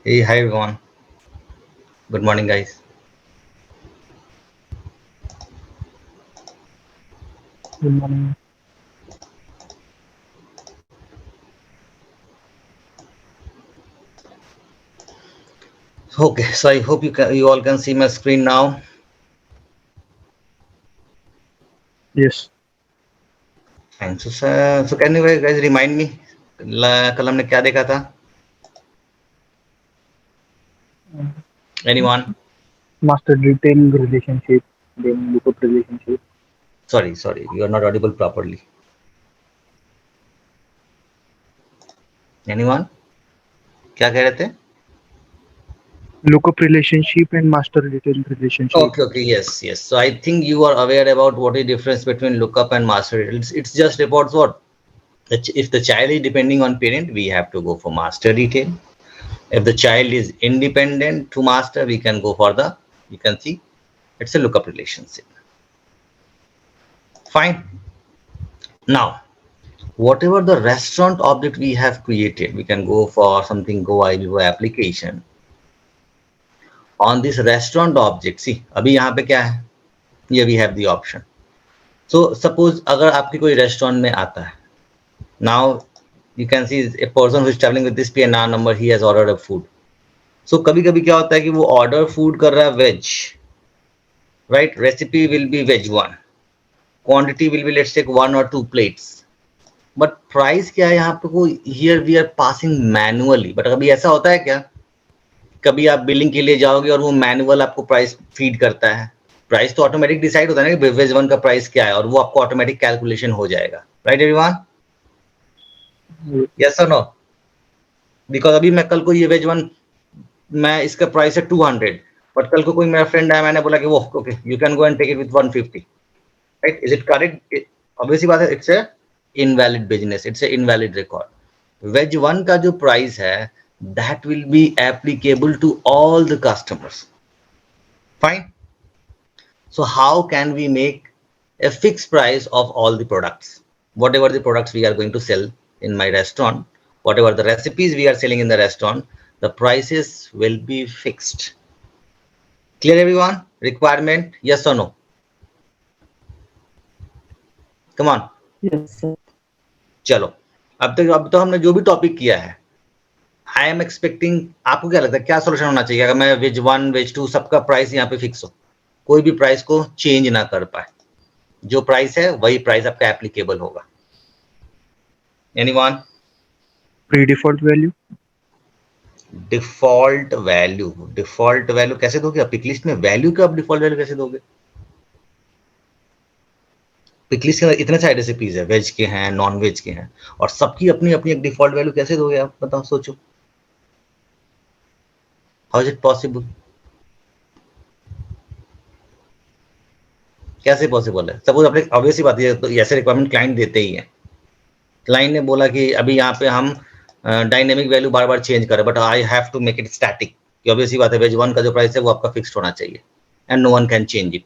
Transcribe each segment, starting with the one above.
Hey, hi everyone. Good morning, guys. Good morning. Okay, so I hope you all can see my screen now. Yes. Fine. So can you guys remind me? कल हमने क्या देखा था? Anyone? Master detail relationship, then lookup relationship. Sorry, you are not audible properly. Anyone? क्या कह रहे थे? Lookup relationship and master detail relationship. Okay, yes. So I think you are aware about what is difference between lookup and master. It's just about what? If the child is depending on parent, we have to go for master detail. If the child is independent to master, we can go for the, you can see, it's a lookup relationship. Fine. Now, whatever the restaurant object we have created, we can go for something Go IBO application. On this restaurant object, see, अभी यहाँ पे क्या है? ये we have the option. So suppose अगर आपकी कोई restaurant में आता है, now you can see a person who is traveling with this PNR number, he has ordered a food. So कभी-कभी क्या होता है कि वो order food कर रहा है veg, right? Recipe will be veg one, quantity will be let's take 1 or 2 plates. But price क्या है यहाँ पे को here we are passing manually. But कभी ऐसा होता है क्या, कभी आप बिलिंग के लिए जाओगे और वो मैनुअल आपको प्राइस फीड करता है? प्राइस तो ऑटोमेटिक डिसाइड होता है ना कि वेज वन का प्राइस क्या है, और वो आपको ऑटोमेटिक कैलकुलेशन हो जाएगा. Right everyone? यस और नो? बिकॉज अभी मैं कल को ये वेज वन, मैं इसका प्राइस है 200, बट कल को कोई मेरा फ्रेंड आया, मैंने बोला कि वो okay you can go and take it with 150. Right? Is it correct? Obviously बात है, it's a invalid business, it's a invalid record. Veg one का जो प्राइस है, that will be applicable to all the customers. Fine. So how can we make a fixed price of all the products? Whatever the products we are going to sell in my restaurant, whatever the recipes we are selling in the restaurant, the prices will be fixed. Clear everyone? Requirement? Yes or no? Come on. Yes, sir. चलो, अब तो हमने जो भी topic किया है, I am expecting, आपको क्या लगता है क्या सोल्यूशन होना चाहिए अगर मैं वेज वन वेज टू सबका प्राइस यहाँ पे फिक्स हो, कोई भी प्राइस को चेंज ना कर पाए, जो प्राइस है वही प्राइस आपका एप्लीकेबल होगा? Anyone? Pre-default value. Default value कैसे दोगे आप? पिक लिस्ट में वैल्यू का आप डिफॉल्ट वैल्यू कैसे दोगे? पिक लिस्ट के अंदर इतने सारे रेसिपीज है, वेज के हैं, नॉन वेज के हैं, और सबकी अपनी अपनी एक डिफॉल्ट वैल्यू कैसे दोगे आप? बताओ, सोचो. How is it possible? कैसे पॉसिबल है? सपोज अपने ऑब्वियसली बात है, तो ऐसे रिक्वायरमेंट क्लाइंट देते ही है. क्लाइंट ने बोला कि अभी यहाँ पे हम डायनेमिक वैल्यू बार बार चेंज करें, but I have to make it static. Obviously बात है, वेज वन का जो प्राइस है वो आपका फिक्स्ड होना चाहिए, and no one can change it.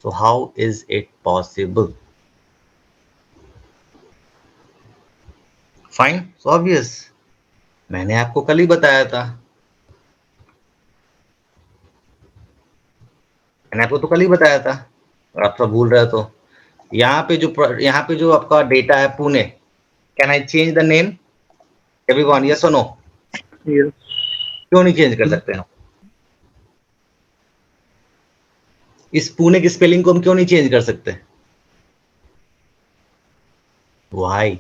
So how is it possible? Fine, so obvious, मैंने आपको कल ही बताया था, मैंने आपको तो कल ही बताया था, और आप सब भूल रहे हो. तो यहाँ पे जो आपका डेटा है Pune, can I change the name? Everyone, yes और नो? Yes. क्यों नहीं चेंज कर सकते हम? इस पुणे की स्पेलिंग को हम क्यों नहीं चेंज कर सकते? व्हाई?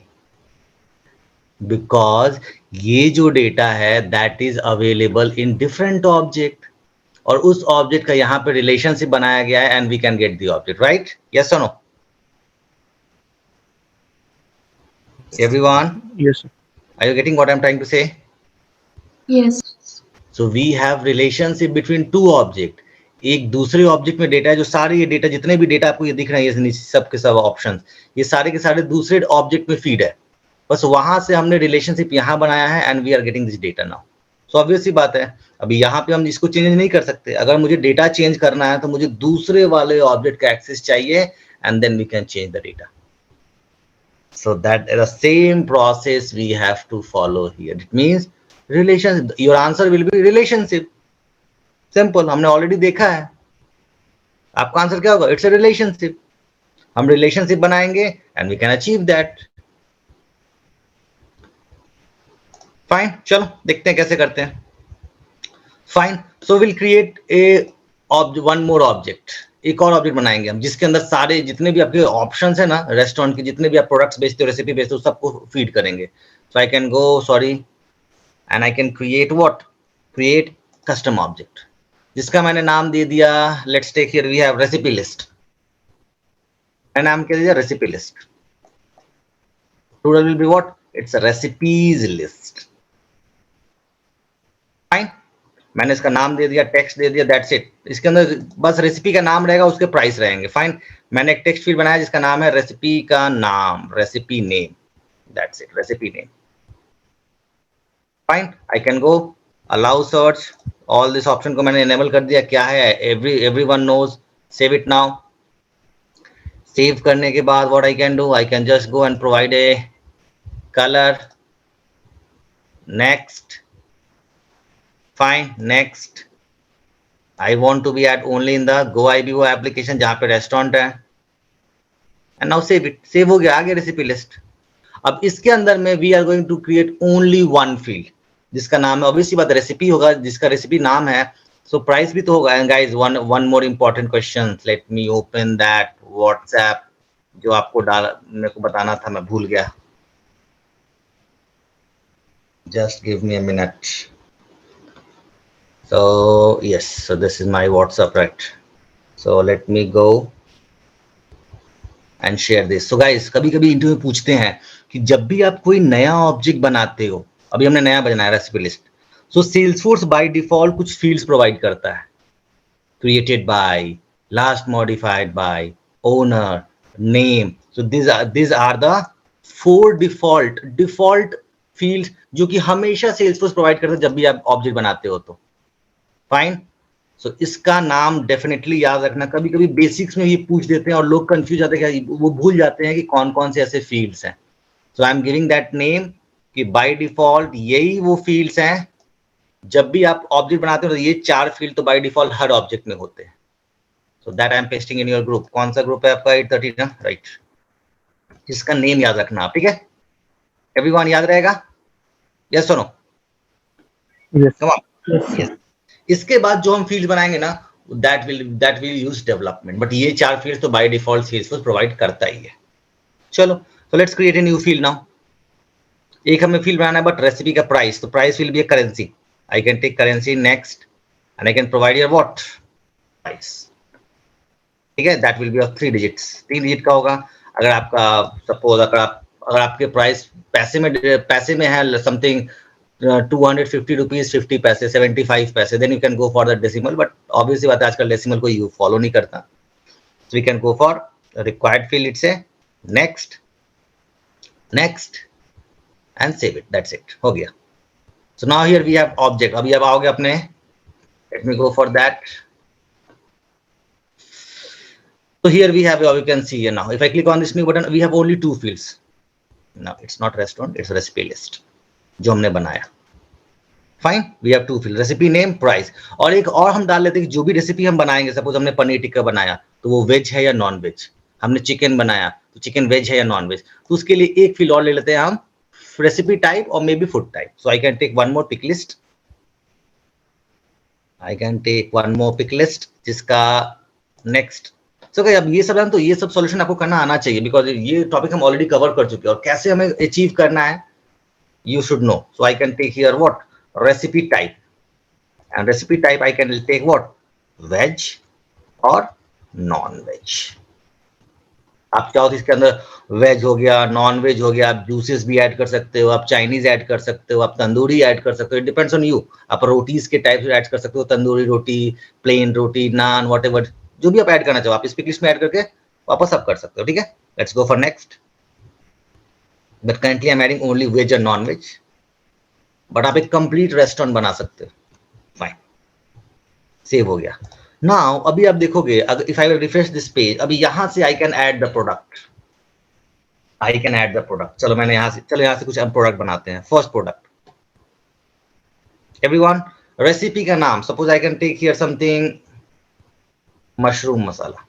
बिकॉज ये जो डेटा है that is available in different object, और उस ऑब्जेक्ट का यहाँ पे रिलेशनशिप बनाया गया है, and we can get the object. Right? Yes और no? Everyone, Yes, sir. Are you getting what I am trying to say? Yes. So we have relationship between two object. एक दूसरे object में data है, जो सारे ये data, जितने भी डेटा आपको ये दिख रहे हैं, ये सब के सब ऑप्शंस, ये सारे के सारे दूसरे ऑब्जेक्ट में फीड है. बस वहां से हमने रिलेशनशिप यहाँ बनाया है, and we are getting this data now. So obvious सी बात है, अभी यहाँ पे हम इसको चेंज नहीं कर सकते. अगर मुझे डेटा चेंज करना है तो मुझे दूसरे वाले ऑब्जेक्ट का एक्सेस चाहिए, and then we can change the data. So that the same process we have to follow here. It means relation, your answer will be relationship, simple, हमने ऑलरेडी देखा है। आपका आंसर क्या होगा? It's a relationship. हम relationship बनाएंगे and we can achieve that. Fine, चलो देखते हैं कैसे करते हैं। Fine, so will create a one more object, एक और ऑब्जेक्ट बनाएंगे हम जिसके अंदर सारे जितने भी आपके ऑप्शंस है ना रेस्टोरेंट के, जितने भी आप प्रोडक्ट्स बेचते हो, रेसिपी बेचते हो, सबको फीड करेंगे। So I can go sorry and I can create what, create custom object जिसका मैंने नाम दे दिया, let's take here we have recipe list. मैंने नाम क्या दिया? Recipe list. Total will be what? It's a recipes list. Fine, मैंने इसका नाम दे दिया, टेक्स्ट दे दिया, दैट्स इट। इसके अंदर बस रेसिपी का नाम रहेगा, उसके प्राइस रहेंगे। फाइन, मैंने एक टेक्स्ट फील्ड बनाया जिसका नाम है रेसिपी का नाम, recipe name, that's it, recipe name. Fine, I can go allow search, all this option को मैंने इनेबल कर दिया। क्या है? Everyone knows. Save it now. Save करने के बाद what I can do, I can just go and provide a colour, next. Fine, next. I want to be at only in the GoIBO application जहाँ पे restaurant है। And now save it. Save हो गया, आ गया recipe list. अब इसके अंदर में we are going to create only one field जिसका नाम है, ऑब्वियसली बात रेसिपी होगा, जिसका रेसिपी नाम है। सो प्राइस भी तो होगा। And guys one more important question, let me open that WhatsApp जो आपको मेरे को बताना था, मैं भूल गया। Just give me a minute. So yes, so this is my WhatsApp, right? So let me go and share this. So guys, कभी कभी इंटरव्यू में पूछते हैं कि जब भी आप कोई नया ऑब्जेक्ट बनाते हो, अभी हमने नया बनाया recipe list, so Salesforce by default कुछ फील्ड्स प्रोवाइड करता है, created by, last modified by, owner, name. So these are the 4 default fields जो कि हमेशा सेल्सफोर्स प्रोवाइड करता है जब भी आप ऑब्जेक्ट बनाते हो तो। फाइन, सो इसका नाम डेफिनेटली याद रखना। कभी कभी बेसिक्स में ये पूछ देते हैं और लोग कंफ्यूज जाते हैं, वो भूल जाते हैं कि कौन कौन से ऐसे फील्ड्स हैं। So I am giving that name कि बाय डिफॉल्ट यही वो फील्ड्स हैं, जब भी आप ऑब्जेक्ट बनाते हो तो ये 4 फील्ड तो बाय डिफॉल्ट हर ऑब्जेक्ट में होते हैं। So that I am pasting in your group. कौन सा ग्रुप है आपका? 830 ना, राइट। इसका नेम याद रखना आप, ठीक है? एवरीवन याद रहेगा? यस और नो? Come on, yes. इसके बाद जो हम फील्ड बनाएंगे ना, that will use development, but ये 4 फील्ड तो बाय डिफॉल्ट सेल्सफोर्स प्रोवाइड करता ही है। चलो, so let's create a new field now. एक हमें फील्ड बनाना है बट रेसिपी का प्राइस, तो price will be a currency. I can take currency, next, and I can provide your what, price. ठीक है, that will be of 3 digits, 3 digit का होगा। अगर आपका सपोज अगर आपके प्राइस पैसे में है समथिंग 250 रुपीज 50 पैसे 75 पैसे, then you can go for the decimal, but obviously बात है आजकल डेसिमल को यू फॉलो नहीं करता। So we can go for required field, it's a next, next and save it, that's it, हो गया। So now here we have object. अभी अब आओगे अपने, let me go for that. So here we have, you can see here now, if I click on this new button, we have only 2 fields. Now it's not restaurant, it's recipe list जो हमने बनाया। Fine, we have 2 field, recipe name, price. और एक और हम डाल लेते हैं कि जो भी रेसिपी हम बनाएंगे, सपोज हमने पनीर टिक्का बनाया तो वो वेज है या नॉन वेज, हमने चिकन बनाया तो चिकन वेज है या नॉन वेज, तो उसके लिए एक फील्ड और ले लेते हैं हम, रेसिपी टाइप और may be food type. So I can take one more pick list, I can take one more pick list जिसका नेक्स्ट। सो अब ये सब तो ये सब सॉल्यूशन आपको करना आना चाहिए, बिकॉज ये टॉपिक हम ऑलरेडी कवर कर चुके हैं, और कैसे हमें अचीव करना है you should know. So I can take here what, recipe type, and recipe type I can take what, veg or non-veg। आप चाहो तो इसके अंदर वेज हो गया, नॉन वेज हो गया, आप जूसेस भी ऐड कर सकते हो, आप चाइनीज ऐड कर सकते हो, आप तंदूरी ऐड कर सकते हो, इट डिपेंड्स ऑन यू। आप रोटीज के टाइप से ऐड कर सकते हो, तंदूरी रोटी, प्लेन रोटी, नान, व्हाटएवर, जो भी आप ऐड करना चाहो आप इस पिक लिस्ट में ऐड करके वापस आप कर सकते हो। ठीक है, let's go for next. But currently I am adding only veg और नॉन वेज, बट आप एक कंप्लीट रेस्टोरेंट बना सकते हो। फाइन, सेव हो गया। नाउ अभी आप देखोगे, अगर if I will refresh this page, अभी यहां से आई can add the product, I can add the product. चलो मैंने यहां से, चलो यहां से कुछ हम प्रोडक्ट बनाते हैं। फर्स्ट प्रोडक्ट, एवरीवन, रेसिपी का नाम, suppose I can take here something mushroom masala.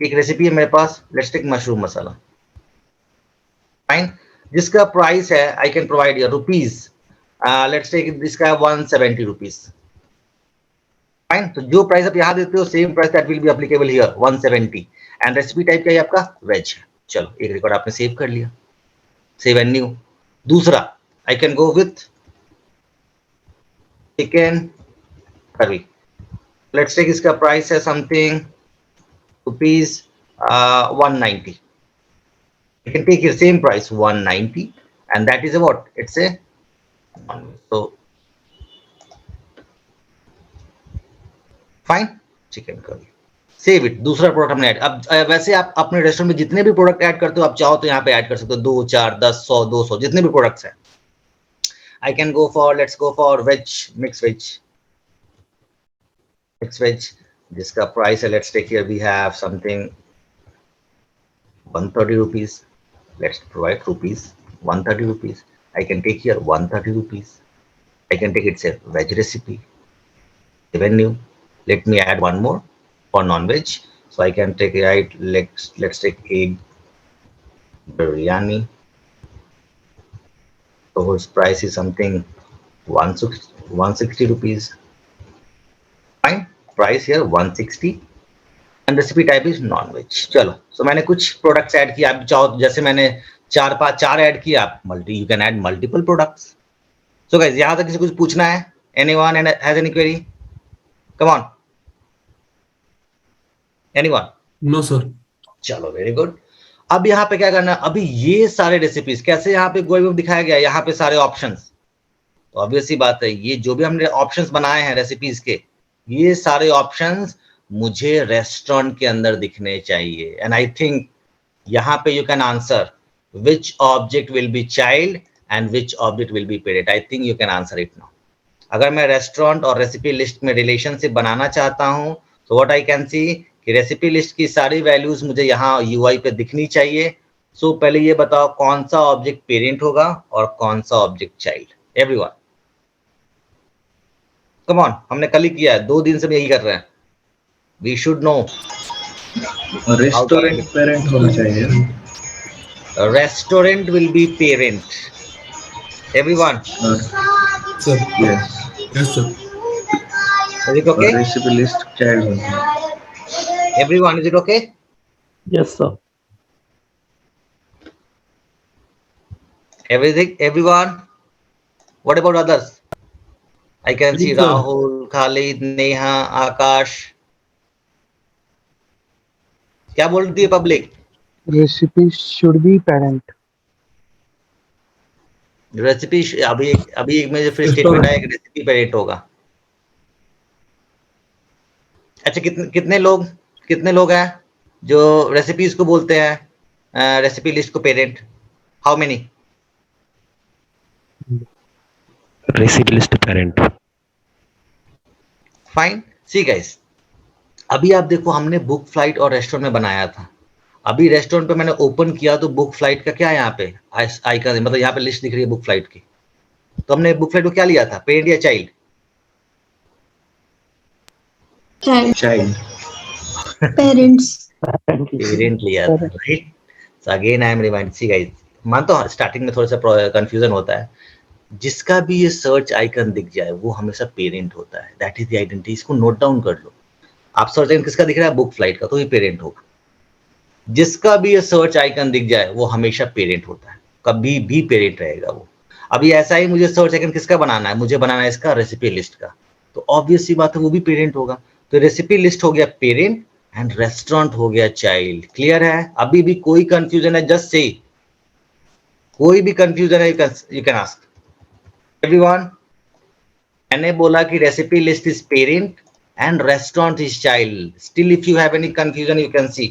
एक रेसिपी है मेरे पास, let's take mushroom masala. Fine, जिसका प्राइस है I can provide your rupees, let's take इसका 170 रुपीज। फाइन, तो जो प्राइस आप यहाँ देते हो same price that will be applicable here 170। And recipe type क्या है आपका, वेज है। चलो एक रिकॉर्ड आपने सेव कर लिया, सेव एंड न्यू। दूसरा I can go with chicken curry, let's take इसका प्राइस है something rupees 190। You can take your same price 190 and that is a what, it's a so fine chicken curry, save it। दूसरा product हमने add, अब वैसे आप अपने restaurant में जितने भी प्रोडक्ट ऐड करते हो आप चाहो तो यहाँ पे ऐड कर सकते हो, 2 4 10 100 200 जितने भी प्रोडक्ट्स हैं। I can go for, let's go for veg, mix veg जिसका प्राइस है, let's take here we have something 130 rupees। Let's provide rupees 130 rupees। I can take here 130 rupees। I can take it's a veg recipe revenue। Let me add one more for non-veg, so I can take, right, let's take egg biryani, so its price is something 160 rupees। Fine, price here 160 and recipe type is non-veg। चलो, so मैंने कुछ products add किया, आप चाहो जैसे मैंने 4 add किया, आप you can add multiple products. So guys, यहां तक किसी कुछ पूछना है? Anyone has any query? Come on, anyone? No sir. चलो वेरी गुड। अब यहाँ पे क्या करना है, अभी ये सारे रेसिपीज कैसे यहाँ पे गोल में दिखाया गया, यहाँ पे सारे ऑप्शंस, तो ऑब्वियस सी बात है ये जो भी हमने ऑप्शंस बनाए हैं रेसिपीज के, ये सारे ऑप्शंस मुझे रेस्टोरेंट के अंदर दिखने चाहिए। एंड आई थिंक यहाँ पे you can answer which object will be child and which object will be parent. I think you can answer it now. अगर मैं रेस्टोरेंट और रेसिपी लिस्ट में रिलेशनशिप बनाना चाहता हूँ तो व्हाट आई कैन सी कि रेसिपी लिस्ट की सारी वैल्यूज मुझे यहाँ यूआई पे दिखनी चाहिए। सो पहले ये बताओ कौन सा ऑब्जेक्ट पेरेंट होगा और कौन सा object child? Everyone come on, हमने कल ही किया है, 2 दिन से यही कर रहे हैं। We should know. Restaurant parent होना चाहिए। Restaurant will be parent. Everyone sir yes, yes sir. Is it okay? Recipe list child होना चाहिए। Everyone is it okay? Yes, sir. Everything, everyone? What about others? I can see Yes, sir. Rahul, Khalid, Neha, Akash. क्या बोलती है public? Recipe should be parent. Recipe अभी एक में फिर Yes, statement sir. आया कि रेसिपी पेरेंट होगा। अच्छा, कितने लोग हैं जो रेसिपीज को बोलते हैं रेसिपी लिस्ट को parent? How many? Recipe list parent. Fine, see guys, अभी आप देखो हमने बुक फ्लाइट और रेस्टोरेंट में बनाया था। अभी रेस्टोरेंट पे मैंने ओपन किया तो बुक फ्लाइट का क्या है यहाँ पे आइकन, मतलब यहाँ पे लिस्ट दिख रही है बुक फ्लाइट की। तो हमने बुक फ्लाइट को क्या लिया था, पेरेंट या child? Child. Child. Parents. Parent लिया था, right? So again I am remind, see guys, मानता हूँ स्टार्टिंग में थोड़ा सा कंफ्यूजन होता है। जिसका भी ये सर्च आइकन दिख जाए वो हमेशा पेरेंट होता है, दैट इज द आइडेंटिटी। इसको नोट डाउन कर लो। आप सर्च आइकन किसका दिख रहा है, बुक फ्लाइट का, तो ये पेरेंट होगा। जिसका भी ये सर्च आइकन दिख जाए वो हमेशा पेरेंट होता है, कभी भी पेरेंट रहेगा वो। अभी ऐसा ही मुझे सर्च आइकन किसका बनाना है, मुझे बनाना है इसका रेसिपी लिस्ट का, तो ऑब्वियस सी बात है वो भी पेरेंट होगा। तो रेसिपी लिस्ट हो गया पेरेंट एंड रेस्टोरेंट हो गया चाइल्ड। क्लियर है? अभी भी कोई कंफ्यूजन है, जस्ट से कोई भी कंफ्यूजन है यू कैन आस्क एवरीवन। मैंने बोला कि recipe list is parent and restaurant is child. Still if you have any confusion you can see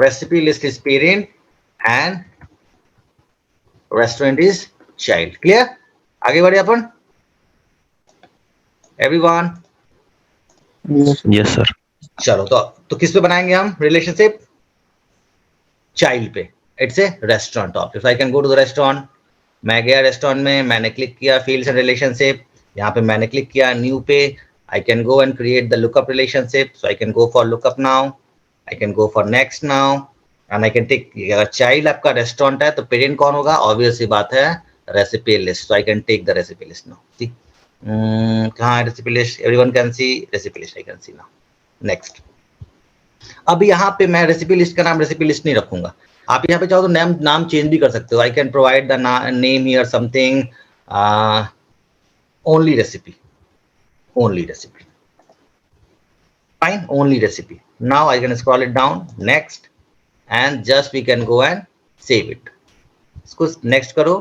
recipe list is parent and restaurant is child. Clear? आगे बढ़े अपन everyone? Yes. Yes sir. चलो तो किस पे बनाएंगे हम रिलेशनशिप? चाइल्ड पे। It's a restaurant object. I can go to the restaurant, मैं गया रेस्टोरेंट में, मैंने क्लिक किया फील्ड्स एंड रिलेशनशिप, यहाँ पे मैंने क्लिक किया न्यू पे, I can go and create the lookup relationship, so I can go for lookup now, I can go for next now and I can take, अगर child आपका restaurant है तो parent कौन होगा, ऑब्वियस सी बात है recipe list, so I can take the recipe list now. ठीक, कहाँ है recipe list, everyone can see recipe list, I can see now. Next, अब यहाँ पे मैं रेसिपी लिस्ट का नाम रेसिपी लिस्ट नहीं रखूंगा, आप यहाँ पे चाहो तो नाम चेंज भी कर सकते हो, आई can provide the name here something only recipe, only recipe, fine, only recipe. Now I can scroll it down, next, and just we can go and save it. इसको next करो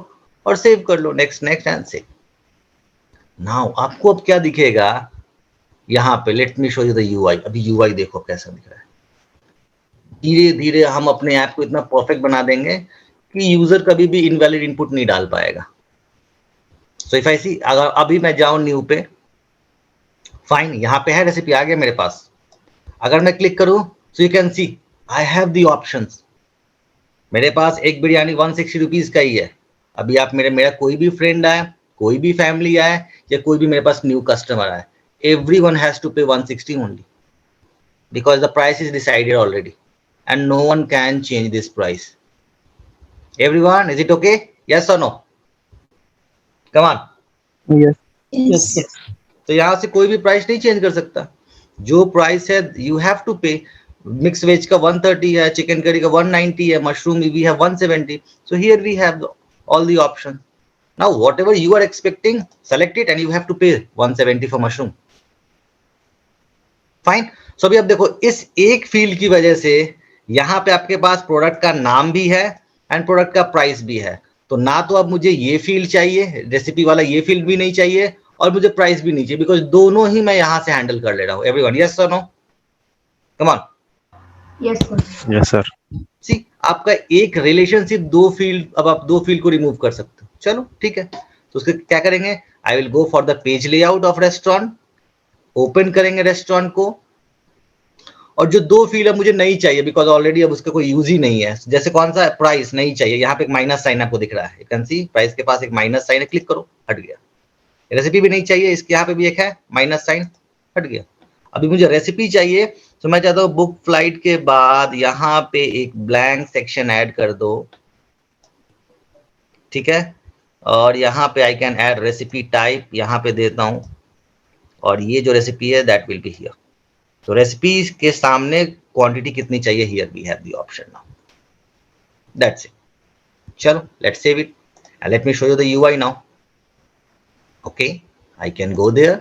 और save कर लो, next and save. Now आपको अब क्या दिखेगा यहाँ पे, let me show you the UI. अभी UI देखो कैसा दिख रहा है। धीरे धीरे हम अपने ऐप को इतना परफेक्ट बना देंगे कि यूजर कभी भी इनवैलिड इनपुट नहीं डाल पाएगा। So if I see, अगर अभी मैं जाऊं न्यू पे, फाइन, यहाँ पे है रेसिपी आ गया मेरे पास, अगर मैं क्लिक करूं सो you can C I have the options, मेरे पास एक बिरयानी 160 रुपीज का ही है। अभी आप मेरा कोई भी फ्रेंड आए, कोई भी फैमिली आए, या कोई भी मेरे पास न्यू कस्टमर आए, everyone has to pay 160 only because the price is decided already and no one can change this price. Everyone, is it okay? Yes or no? Come on. Yes. Yes. तो यहाँ से कोई भी price नहीं change कर सकता, जो price है you have to pay. Mix veg का 130 है, चिकन करी का 190 है, mushroom we have 170, so here we have all the option. Now whatever you are expecting, select it and you have to pay 170 for mushroom, fine. सो अभी अब देखो, इस एक field की वजह से यहाँ पे आपके पास प्रोडक्ट का नाम भी है एंड प्रोडक्ट का प्राइस भी है, तो ना तो अब मुझे ये फील्ड चाहिए, रेसिपी वाला ये फील्ड भी नहीं चाहिए और मुझे प्राइस भी नहीं चाहिए, बिकॉज दोनों ही मैं यहां से हैंडल कर ले रहा हूं। एवरीवन, यस और no? Come on. Yes, sir. Yes, sir. See, आपका एक रिलेशनशिप दो फील्ड, अब आप दो फील्ड को रिमूव कर सकते हो। चलो ठीक है, तो उसके क्या करेंगे, आई will go for the page layout of restaurant, open करेंगे रेस्टोरेंट को, और जो दो फील्ड अब मुझे नहीं चाहिए बिकॉज ऑलरेडी अब उसका कोई यूज ही नहीं है, जैसे कौन सा, प्राइस नहीं चाहिए, यहाँ पे एक माइनस साइन आपको दिख रहा है, यू कैन सी प्राइस के पास एक माइनस साइन है, क्लिक करो, हट गया। रेसिपी भी नहीं चाहिए, इसके यहाँ पे भी एक है माइनस साइन, हट गया। अभी मुझे रेसिपी चाहिए, तो मैं चाहता हूँ बुक फ्लाइट के बाद यहाँ पे एक ब्लैंक सेक्शन ऐड कर दो, ठीक है, और यहाँ पे I can add recipe type, यहाँ पे देता हूँ, और ये जो रेसिपी है दैट विल बी हियर। तो रेसिपी के सामने क्वांटिटी कितनी चाहिए, here we have the option now, that's it. चलो let's save it and let me show you the UI now. Okay, I can go there,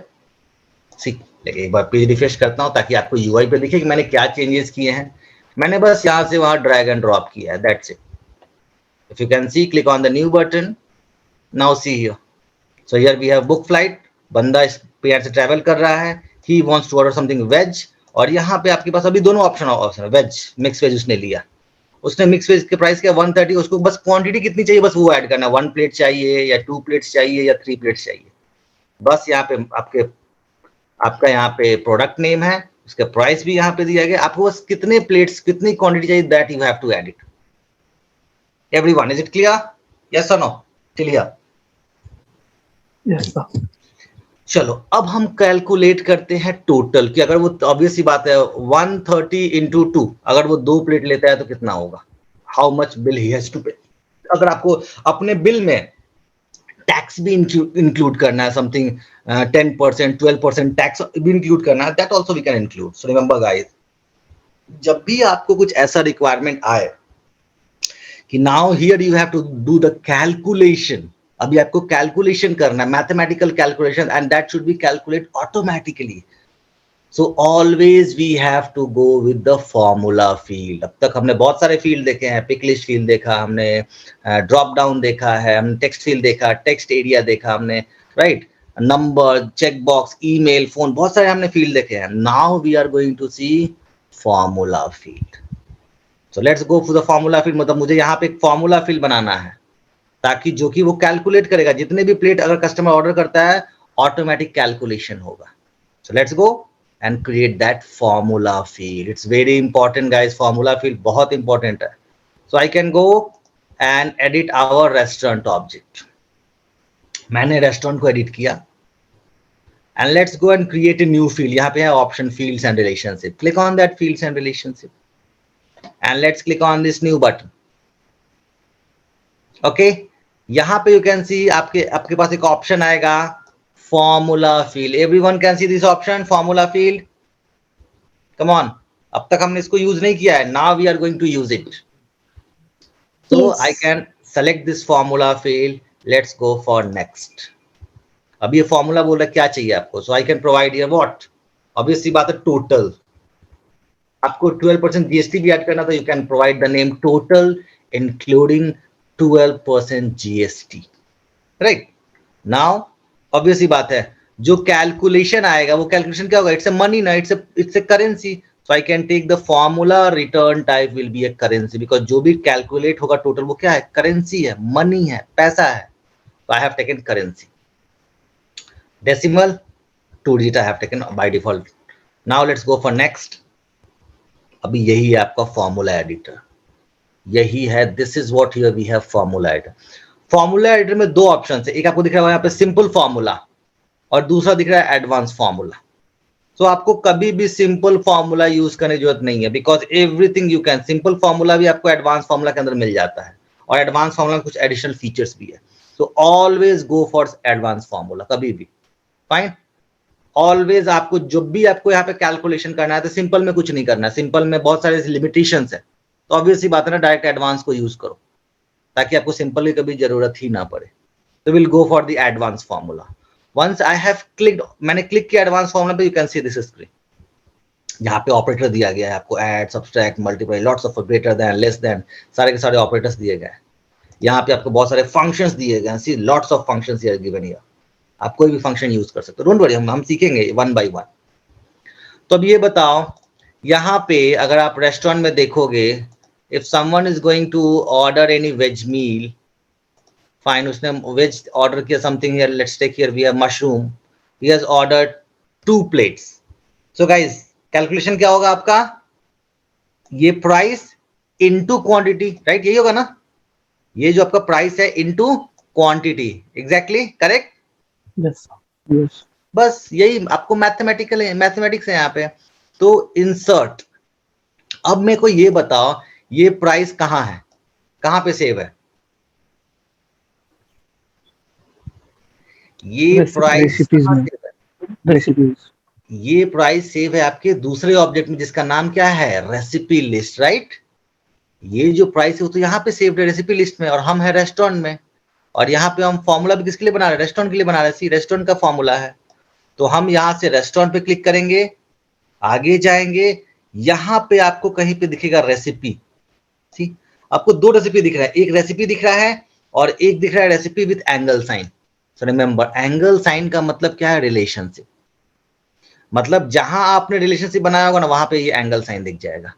see, एक बार page refresh करता हूं ताकि आपको यूआई पे दिखे कि मैंने क्या चेंजेस किए हैं। मैंने बस यहां से वहां ड्रैग एंड ड्रॉप किया है, that's it. If you can see, click on the new button, now see here, so here we have book flight, बंदा इस पेयर से ट्रैवल कर रहा है, he wants to order something veg, और यहाँ पे आपके पास अभी दोनों ऑप्शन है, वेज, मिक्स वेज उसने लिया, उसने मिक्स वेज के प्राइस क्या 130, उसको बस क्वांटिटी कितनी चाहिए बस वो ऐड करना, 1 प्लेट चाहिए या 2 प्लेट्स चाहिए या 3 प्लेट्स चाहिए, बस यहाँ पे आपका यहाँ पे प्रोडक्ट नेम है, उसका प्राइस भी यहाँ पे दिया गया, आपको बस कितने प्लेट्स कितनी क्वांटिटी चाहिए that you have to add it. Everyone, is it clear? Yes और नो? क्लियर? Yes, sir. चलो अब हम कैलकुलेट करते हैं टोटल, कि अगर वो, ऑब्वियस सी बात है 130 इंटू 2, अगर वो 2 प्लेट लेता है तो कितना होगा, how much bill he has to pay. अगर आपको अपने बिल में टैक्स भी इंक्लूड करना है, समथिंग 10% 12% टैक्स भी इंक्लूड करना है, that also we can include. So remember guys, जब भी आपको कुछ ऐसा रिक्वायरमेंट आए कि now here you have to do the calculation, अभी आपको कैलकुलेशन करना है, mathematical calculation, and that should be calculate automatically. So always we have to go with the formula field. अब तक हमने बहुत सारे फील्ड देखे हैं, पिक लिस्ट फील्ड देखा हमने, ड्रॉप डाउन देखा है हमने, टेक्स्ट फील्ड देखा, टेक्स्ट एरिया देखा हमने, right, number, check box, email, phone, बहुत सारे हमने फील्ड देखे हैं। Now we are going to see formula field. So let's go for the formula field, मतलब मुझे यहाँ पे एक फॉर्मूला फील्ड बनाना है ताकि जो कि वो कैलकुलेट करेगा, जितने भी प्लेट अगर कस्टमर ऑर्डर करता है ऑटोमेटिक कैलकुलेशन होगा। सो let's go and create that formula field. It's very important guys, formula field बहुत important है। So I can go and edit our restaurant object. मैंने रेस्टोरेंट को एडिट किया and let's go and create a new field. यहाँ पे है option fields and relationship. Click on that fields and relationship and let's click on this new button. Okay, यहाँ पे you can सी आपके पास एक ऑप्शन आएगा formula field. Everyone can see this option formula field. Come on, अब तक हमने इसको use नहीं किया है. Now we are going to use it. So I can select this formula field. Let's go for next. अब ये फॉर्मूला बोल रहा है क्या चाहिए आपको. So I can provide here what? Obviously बात है टोटल. आपको 12% GST भी ऐड करना तो you can provide the name total including 12% GST. Right? Now obviously बात है जो कैलकुलेशन आएगा वो कैलकुलेशन क्या होगा. It's a money ना, it's a currency. So I can take the formula return type will be a currency because जो भी calculate होगा total वो क्या है, currency है, money है, पैसा है. So I have taken currency. Decimal 2 digit I have taken by default. Now let's go for next. अभी यही है आपका formula editor. यही है, this is what here we have formula editor. Formula editor में दो options है. एक आपको दिख रहा है यहाँ पे simple formula और दूसरा दिख रहा है advanced formula. तो आपको कभी भी सिंपल फॉर्मूला यूज करने की जरूरत नहीं है because everything you can. Simple formula भी आपको एडवांस फॉर्मूला के अंदर मिल जाता है और एडवांस फॉर्मूला में कुछ एडिशनल फीचर्स भी है. तो always go for advance formula कभी भी. फाइन, ऑलवेज आपको जब भी आपको यहाँ पे कैलकुलेशन करना है तो सिंपल में कुछ नहीं करना है. सिंपल में बहुत सारे लिमिटेशंस है तो ऑब्वियसली बात है ना, डायरेक्ट एडवांस को यूज करो ताकि आपको सिंपल की कभी जरूरत ही ना पड़े. तो will go for the advance formula. Once I have clicked, मैंने क्लिक किया एडवांस फॉर्मूला पे, you can see this screen. यहाँ पे ऑपरेटर दिया गया है आपको, add, subtract, multiply, lots of greater than, less than, सारे के सारे ऑपरेटर्स दिए गए हैं. यहाँ पे आपको बहुत सारे फंक्शंस दिए गए हैं. See lots of functions here given here. आप कोई भी फंक्शन यूज कर सकते हो. डोंट वरी, हम सीखेंगे वन बाय वन. तो अब ये बताओ, यहाँ पे अगर आप रेस्टोरेंट में देखोगे, if someone is going to order any veg meal, fine, उसने वेज ऑर्डर किया something here, let's take here we have mushroom, he has ordered 2 plates. So guys calculation क्या होगा आपका, ये प्राइस इनटू क्वांटिटी, राइट, यही होगा ना. ये जो आपका प्राइस है into quantity, exactly correct. Yes yes, बस यही आपको मैथमेटिक्स है यहाँ पे. तो इंसर्ट. अब मेरे को ये बताओ ये प्राइस कहाँ है, कहाँ पे सेव है ये प्राइस. रेसिपीज. ये प्राइस सेव है आपके दूसरे ऑब्जेक्ट में जिसका नाम क्या है, रेसिपी लिस्ट, राइट. ये जो प्राइस है वो तो यहाँ पे सेव्ड है रेसिपी लिस्ट में और हम है रेस्टोरेंट में. और यहाँ पे हम फॉर्मूला भी किसके लिए बना रहे हैं, रेस्टोरेंट के लिए बना रहे हैं. सी रेस्टोरेंट का फॉर्मूला है. तो हम यहाँ से रेस्टोरेंट पे क्लिक करेंगे, आगे जाएंगे, यहाँ पे आपको कहीं पे दिखेगा रेसिपी. सी आपको 2 रेसिपी दिख रहा है, एक रेसिपी दिख रहा है और एक दिख रहा है recipe with angle sign. So remember angle sine का मतलब क्या है, रिलेशनशिप. मतलब जहां आपने रिलेशनशिप बनाया होगा ना वहां पे ये एंगल साइन दिख जाएगा.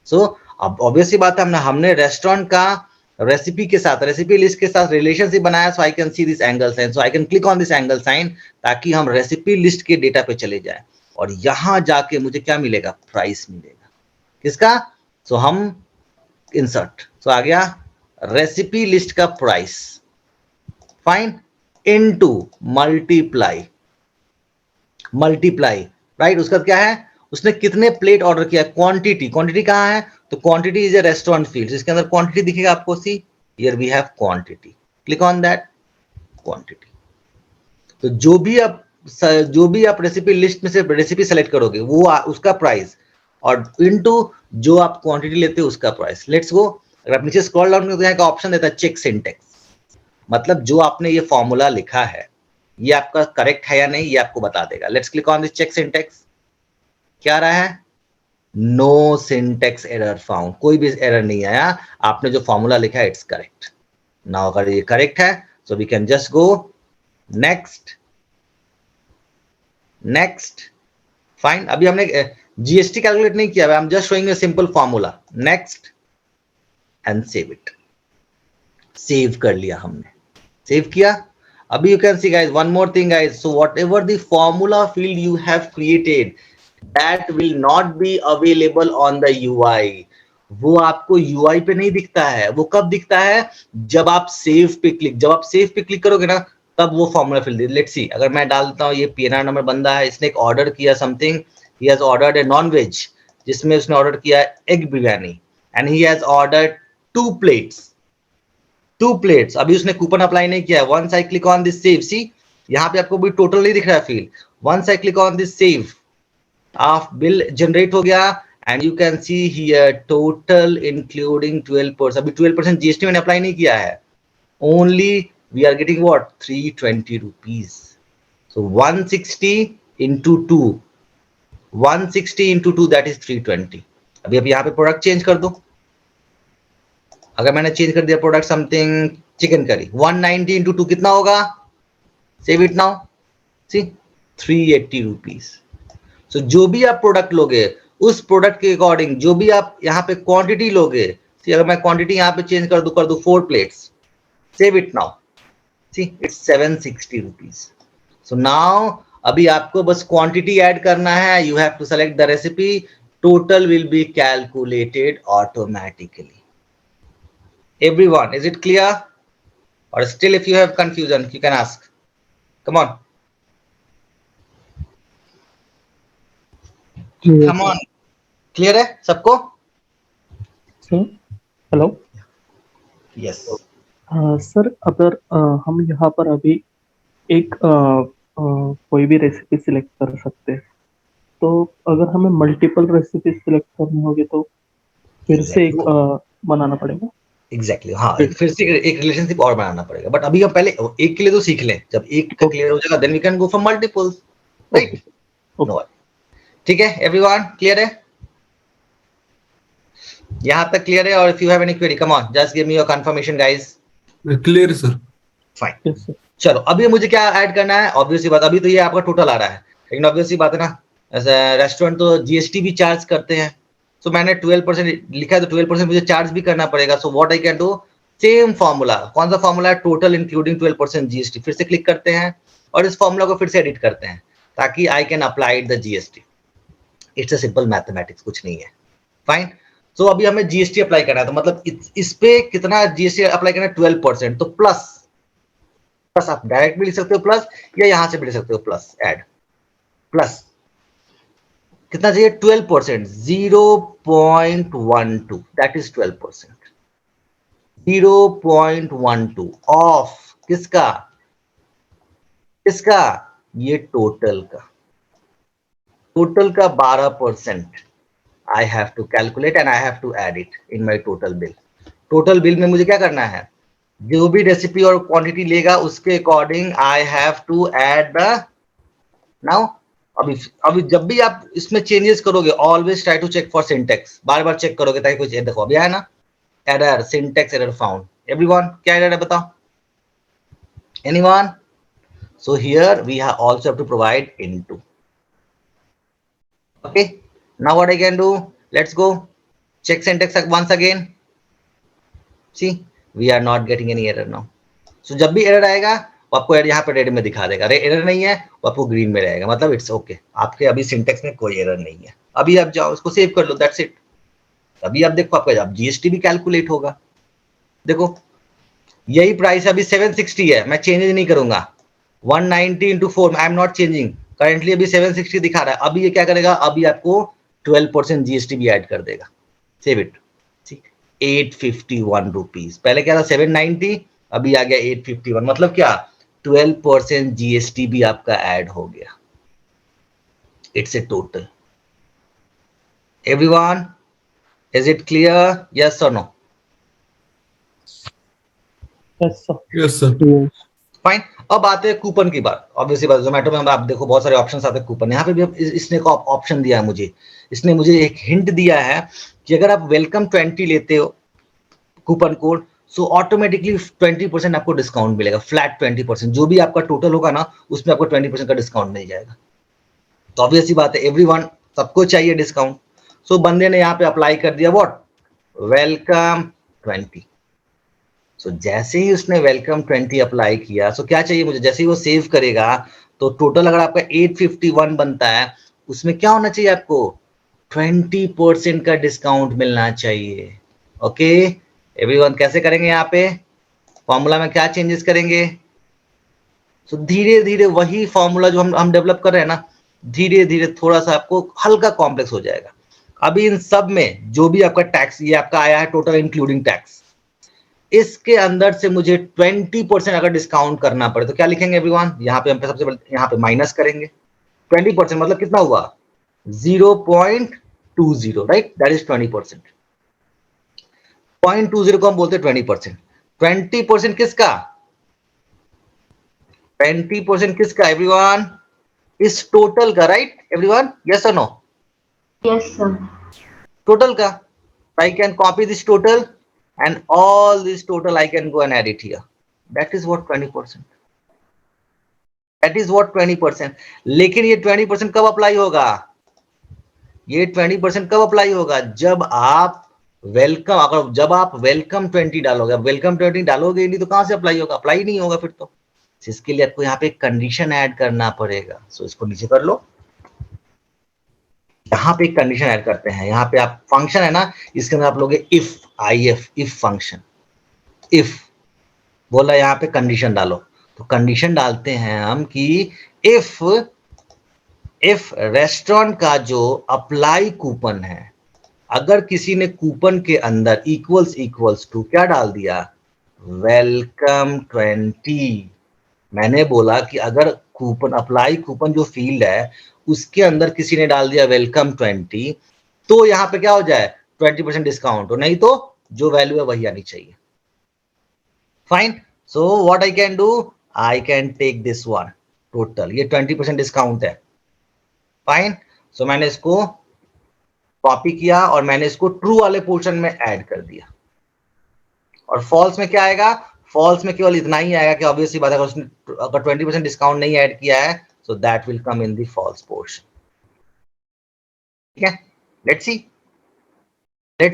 सो अब ऑब्वियसली बात है हमने रेस्टोरेंट का रेसिपी के साथ, रेसिपी लिस्ट के साथ रिलेशनशिप बनाया. So I can see this angle sign, so I can click on this angle sign ताकि हम रेसिपी लिस्ट के डेटा पे चले जाए और यहां जाके मुझे क्या मिलेगा, प्राइस मिलेगा. किसका, सो हम इंसर्ट, सो आ गया रेसिपी लिस्ट का price, fine, into multiply, right. उसका क्या है, उसने कितने प्लेट ऑर्डर किया, क्वांटिटी. क्वांटिटी कहाँ है, तो quantity is a restaurant field, इसके अंदर क्वांटिटी दिखेगा आपको. See here we have quantity, click on that quantity. तो जो भी आप रेसिपी लिस्ट में से रेसिपी सेलेक्ट करोगे वो उसका प्राइस और इनटू जो आप क्वांटिटी लेते हो उसका प्राइस. लेट्स गो, अगर आप नीचे स्क्रॉल डाउन करोगे तो यहाँ का ऑप्शन देता है चेक सिंटेक्स. मतलब जो आपने ये फॉर्मूला लिखा है ये आपका करेक्ट है या नहीं ये आपको बता देगा. Let's click on this check syntax. क्या रहा है, नो सिंटेक्स एरर फाउंड, कोई भी एरर नहीं आया, आपने जो फॉर्मूला लिखा है इट्स करेक्ट. नाउ अगर ये करेक्ट है so we can just go next. Fine, अभी हमने जीएसटी कैलकुलेट नहीं किया, I am just showing a simple formula. Next and save it. Save कर लिया हमने, सेव किया. अभी you can see guys one more thing guys, so whatever the formula field you have created that will not be available on the UI. वो आपको UI पे नहीं दिखता है. वो कब दिखता है, जब आप सेव पे क्लिक करोगे ना तब वो फॉर्मूला फिल दे। लेट्स सी, अगर मैं डालता हूँ ये पीएनआर नंबर बंदा है, इसने एक ऑर्डर किया something, he has ordered a non veg, जिसमें उसने ऑर्डर किया egg biryani, and he has ordered 2 plates. अभी उसने कूपन अप्लाई नहीं किया है। Once I click on this save, see यहाँ पे आपको भी टोटल नहीं दिख रहा है field. Once I click on this save, off bill generate हो गया, and you can see here total including 12%। अभी 12% जीएसटी मैंने अप्लाई नहीं किया है, only we are getting what 320 rupees. So 160 into 2, 160 into 2 that is 320। अभी अब यहाँ पे प्रोडक्ट चेंज कर दो। अगर मैंने चेंज कर दिया product something chicken curry, 190 into 2 कितना होगा? Save it now, see 380 rupees. So जो भी आप प्रोडक्ट लोगे उस प्रोडक्ट के अकॉर्डिंग जो भी आप यहाँ पे क्वांटिटी लोगे, सी अगर मैं क्वांटिटी यहाँ पे चेंज कर दू 4 plates, save it now, see it's 760 rupees. So now अभी आपको बस क्वांटिटी ऐड करना है, you have to select the recipe, total will be calculated automatically. Everyone, is it clear? Or still if you have confusion, you can ask. Come on. Come on. Clear है सबको? Sir hello. Yes. Sir अगर हम यहाँ पर अभी एक कोई भी रेसिपी सिलेक्ट कर सकते हैं, तो अगर हमें मल्टीपल रेसिपी सिलेक्ट करनी होगी तो फिर से एक बनाना पड़ेगा। एग्जैक्टली हाँ, फिर से एक रिलेशनशिप और बनाना पड़ेगा। बट अभी हम पहले एक के लिए तो सीख लें, जब एक का क्लियर हो जाएगा then we can go for multiples, right? No, ठीक है एवरीवन, क्लियर है? यहाँ तक क्लियर है? और if you have any query come on just give me your confirmation guys. Clear sir. Fine, चलो अभी मुझे क्या ऐड करना है? ऑब्वियसली बात, अभी तो ये आपका टोटल आ रहा है, लेकिन ऑब्वियसली बात है ना, रेस्टोरेंट तो जीएसटी भी चार्ज करते हैं। सो मैंने 12% लिखा है तो 12% मुझे चार्ज भी करना पड़ेगा। सो what I can do, same formula, कौन सा फॉर्मूला है? Total including 12% GST. फिर से क्लिक करते हैं और इस फॉर्मूला को फिर से एडिट करते हैं ताकि I can apply the GST. It's a simple mathematics, कुछ नहीं है। फाइन, सो अभी हमें जीएसटी अप्लाई करना है, तो मतलब इस पे कितना जीएसटी अप्लाई करना है? 12%। तो प्लस आप डायरेक्ट भी लिख सकते हो प्लस, या यहां से भी लिख सकते हो प्लस, ऐड प्लस कितना चाहिए? 12%, 0.12, दैट इज 12%। 0.12 ऑफ किसका? ये टोटल का 12% I have to calculate and I have to add it in my total bill. Total bill में मुझे क्या करना है? जो भी रेसिपी और क्वांटिटी लेगा उसके according I have to add the now. अभी जब भी आप इसमें चेंजेस करोगे always try to check for syntax, बार बार चेक करोगे ताकि कुछ, देखो अभी आया ना error, syntax error found. Everyone, क्या एरर है बताओ? Anyone? So here we have also have to provide into. Okay, now what I can do, let's go check syntax once again. See we are not getting any error now. So जब भी error आएगा वो आपको यहाँ पे red में दिखा देगा, एरर नहीं है वो आपको ग्रीन में रहेगा, मतलब इट्स ओके, आपके अभी सिंटेक्स में कोई एरर नहीं है। अभी आप जाओ इसको सेव कर लो, दैट्स इट। अभी आप देखो आपका जीएसटी भी कैलकुलेट होगा। देखो यही प्राइस अभी 760 है, मैं चेंज नहीं करूंगा। 190 into 4 I am not changing, currently अभी 760 दिखा रहा है। अभी ये क्या करेगा? अभी आपको 12% जीएसटी भी ऐड कर देगा। Save it, 851 rupees. पहले क्या था? 790, अभी आ गया 851। मतलब क्या? 12% जीएसटी भी आपका ऐड हो गया। It's a total. Everyone, is it clear? Yes और नो? Yes sir. फाइन, अब आते हैं कूपन की बात। ऑब्वियसली बात, जोमेटो में आप देखो बहुत सारे ऑप्शंस आते हैं कूपन। यहाँ पे भी इसने को ऑप्शन दिया है मुझे, इसने मुझे एक हिंट दिया है कि अगर आप वेलकम 20 लेते हो कूपन कोड, सो ऑटोमेटिकली 20% आपको डिस्काउंट मिलेगा, फ्लैट 20%। जो भी आपका टोटल होगा ना उसमें आपको 20% का डिस्काउंट मिल जाएगा। तो ऑब्वियसली बात है, एवरीवन, सबको चाहिए डिस्काउंट। सो बंदे ने यहाँ पे अप्लाई कर दिया व्हाट? वेलकम 20। सो जैसे ही उसने वेलकम 20 अप्लाई किया, सो क्या चाहिए मुझे? जैसे ही वो सेव करेगा तो टोटल अगर आपका 851 बनता है, उसमें क्या होना चाहिए? आपको 20% का डिस्काउंट मिलना चाहिए। ओके एवरीवन, कैसे करेंगे? यहाँ पे फॉर्मूला में क्या चेंजेस करेंगे? सो धीरे धीरे वही फॉर्मूला जो हम डेवलप कर रहे हैं ना, धीरे धीरे थोड़ा सा आपको हल्का कॉम्प्लेक्स हो जाएगा। अभी इन सब में जो भी आपका टैक्स, ये आपका आया है टोटल इंक्लूडिंग टैक्स, इसके अंदर से मुझे 20% अगर डिस्काउंट करना पड़े तो क्या लिखेंगे एवरीवन? यहाँ पे हम सबसे पहले यहाँ पे माइनस करेंगे 20%, मतलब कितना हुआ 0.20, राइट, दैट इज 20%। 0.20 को हम बोलते हैं 20%। 20% किसका? 20% किसका एवरीवन? इस टोटल का, राइट एवरीवन, यस और नो? Yes, sir. टोटल का। I can copy this total and all this total I can go and add it here. That is what 20%. That is what 20%. लेकिन ये 20% कब apply होगा? ये 20% कब apply होगा? जब आप जब आप वेलकम 20 डालोगे। अब वेलकम 20 डालोगे नहीं तो कहां से अप्लाई होगा? अप्लाई नहीं होगा फिर तो। इसके लिए आपको यहाँ पे कंडीशन ऐड करना पड़ेगा। सो इसको नीचे कर लो। यहाँ पे एक कंडीशन ऐड करते हैं। यहाँ पे आप फंक्शन है ना, इसके अंदर आप लोगे इफ फंक्शन। इफ बोला यहाँ पे कंडीशन डालो, तो कंडीशन डालते हैं हम कि इफ रेस्टोरेंट का जो अप्लाई कूपन है, अगर किसी ने कूपन के अंदर इक्वल्स टू क्या डाल दिया? वेलकम 20। मैंने बोला कि अगर कूपन अप्लाई कूपन जो फील्ड है उसके अंदर किसी ने डाल दिया वेलकम 20, तो यहाँ पे क्या हो जाए? 20% डिस्काउंट हो, नहीं तो जो वैल्यू है वही आनी चाहिए। Fine. So what I can do? I can take this one total, ये 20% डिस्काउंट है। फाइन। सो मैंने इसको कॉपी किया और मैंने इसको ट्रू वाले पोर्शन में ऐड कर दिया। और फॉल्स में क्या आएगा? फॉल्स में केवल इतना ही आएगा कि ऑब्वियसली बात है, अगर 20% डिस्काउंट नहीं ऐड किया है so that will come in the false portion. ठीक है, let's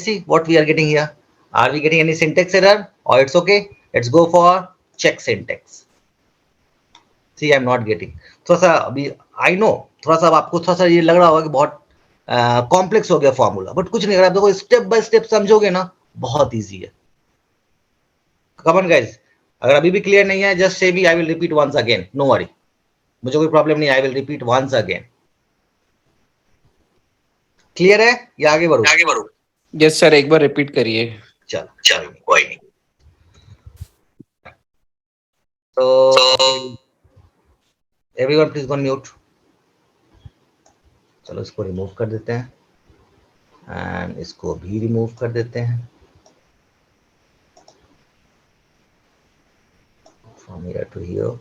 see what we are getting here. Are we getting any syntax error or it's okay? Let's go for check syntax. See, I'm not getting. थोड़ा सा अभी I know, थोड़ा सा आपको थोड़ा सा ये लग रहा होगा कि बहुत कॉम्प्लेक्स हो गया फॉर्मूला, बट कुछ नहीं, अगर आप देखो स्टेप बाय स्टेप समझोगे ना, बहुत इजी है। Come on guys, अगर अभी भी क्लियर नहीं है, just say me, I will repeat once again, no worry, मुझे कोई प्रॉब्लम नहीं, I will repeat once again. Clear है या आगे बढ़ो? यस सर, एक बार रिपीट करिए। चलो कोई नहीं। तो एवरीवन प्लीज गो म्यूट। चलो इसको रिमूव कर देते हैं एंड इसको भी रिमूव कर देते हैं। From here to here.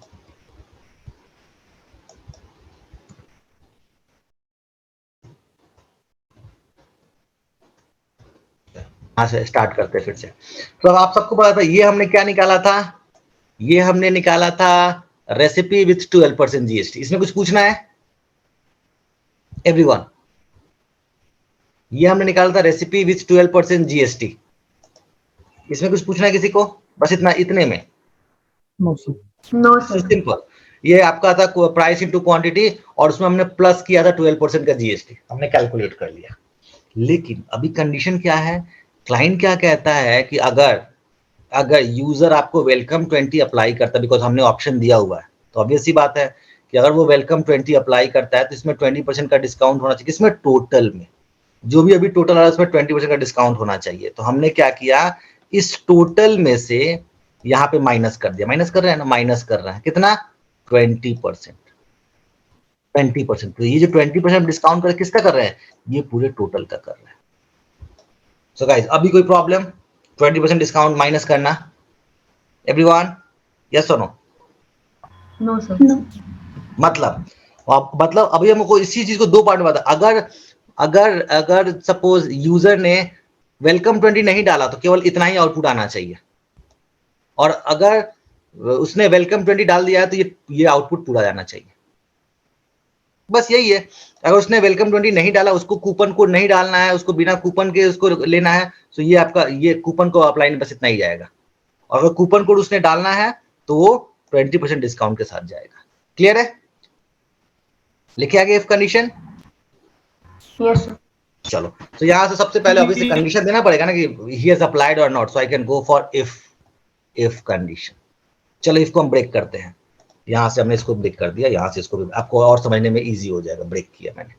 यहाँ से स्टार्ट करते हैं फिर से। तो अब आप सबको पता था ये हमने क्या निकाला था? ये हमने निकाला था रेसिपी विथ 12% जीएसटी। इसमें कुछ पूछना है एवरीवन? ये हमने निकाला था रेसिपी विथ 12% जीएसटी। इसमें कुछ पूछना है किसी को? बस इतने में? No sir. No, sir. Simple. ये आपका था प्राइस इनटू क्वांटिटी और उसमें हमने प्लस किया था 12% का जीएसटी, हमने कैलकुलेट कर लिया। लेकिन अभी कंडीशन क्या है? क्लाइंट क्या कहता है कि अगर यूजर आपको वेलकम 20 अप्लाई करता है, बिकॉज हमने ऑप्शन दिया हुआ है, तो ऑब्वियसली बात है कि अगर वो वेलकम 20 अप्लाई करता है तो इसमें 20% का डिस्काउंट होना चाहिए। इसमें टोटल में जो भी अभी टोटल आ रहा है उसमें 20% का डिस्काउंट होना चाहिए। तो हमने क्या किया, इस टोटल में से यहाँ पे माइनस कर दिया। माइनस कर रहे हैं ना, माइनस कर रहे हैं कितना? 20%। तो ये जो 20% डिस्काउंट कर किसका कर रहे हैं? ये पूरे टोटल का कर रहे हैं। सो गाइस, अभी कोई प्रॉब्लम? 20% डिस्काउंट माइनस करना एवरीवन, यस और नो? No, sir. मतलब अभी हमको इसी चीज को दो पार्ट में बता। अगर सपोज यूजर ने वेलकम 20 नहीं डाला तो केवल इतना ही आउटपुट आना चाहिए, और अगर उसने वेलकम 20 डाल दिया है तो ये आउटपुट पूरा जाना चाहिए। बस यही है। अगर उसने वेलकम 20 नहीं डाला, उसको कूपन कोड नहीं डालना है, उसको बिना कूपन के उसको लेना है, तो ये आपका ये कूपन को अप्लाई बस इतना ही जाएगा। और अगर कूपन कोड उसने डालना है तो वो 20% डिस्काउंट के साथ जाएगा। क्लियर है? लिखे आगे इफ कंडीशन? Yes, sir. चलो, तो यहाँ से सबसे पहले ऑब्वियसली कंडीशन देना पड़ेगा ना कि ही हैज अप्लाइड और not, so I can go for if condition. चलो इफ को हम ब्रेक करते हैं। यहाँ से हमने इसको ब्रेक कर दिया, यहाँ से इसको भी, आपको और समझने में इजी हो जाएगा, ब्रेक किया मैंने।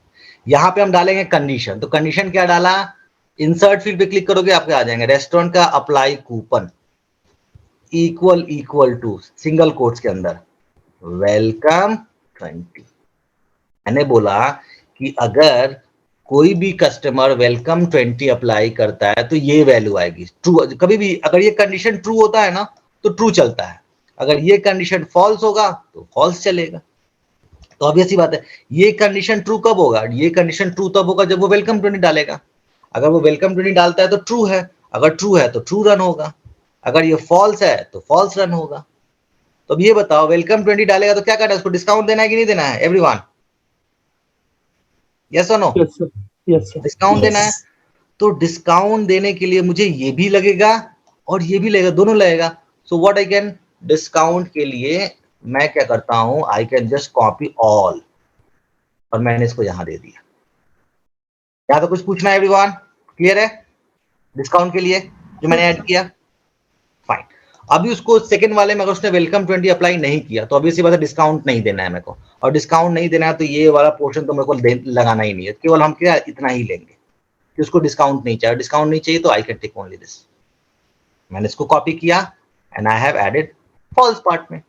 यहाँ पे हम डालेंगे कंडीशन, तो कंडीशन क्या डाला, इंसर्ट फील्ड पे क्लिक करोगे आपके आ जाएंगे रेस्टोरेंट का apply coupon equal to single quotes के अंदर वेलकम 20। मैंने बोला कि अगर कोई भी कस्टमर वेलकम 20 अप्लाई करता है तो ये वैल्यू आएगी ट्रू। कभी भी अगर ये कंडीशन ट्रू होता है ना तो ट्रू चलता है, अगर ये कंडीशन फॉल्स होगा तो फॉल्स चलेगा। तो ऑब्वियस सी बात है, ये कंडीशन ट्रू कब होगा, ये कंडीशन ट्रू तब होगा जब वो वेलकम 20 डालेगा। अगर वो वेलकम 20 डालता है तो ट्रू है, अगर ट्रू है तो ट्रू रन होगा, अगर ये फॉल्स है तो फॉल्स रन होगा। तो अब ये बताओ, वेलकम 20 डालेगा तो क्या करना है, उसको डिस्काउंट देना है कि नहीं देना है एवरीवन? यस और no? Yes sir, yes sir. Discount देना है, तो डिस्काउंट देने के लिए मुझे ये भी लगेगा और ये भी लगेगा, दोनों लगेगा। सो व्हाट आई कैन, डिस्काउंट के लिए मैं क्या करता हूं, आई कैन जस्ट कॉपी ऑल, और मैंने इसको यहां दे दिया। क्या तो कुछ पूछना है एवरीवन? क्लियर है? डिस्काउंट के लिए जो मैंने ऐड किया, फाइन। अभी उसको सेकंड वाले में अगर उसने वेलकम 20 अप्लाई नहीं किया तो ऑब्वियसली बात है डिस्काउंट नहीं देना है मेरे को, और डिस्काउंट नहीं देना है तो ये वाला पोर्शन तो मेरे को लगाना ही नहीं है, केवल हम क्या इतना ही लेंगे कि उसको डिस्काउंट नहीं चाहिए। डिस्काउंट नहीं चाहिए तो I can take only this. मैंने इसको कॉपी किया and I have added false part में।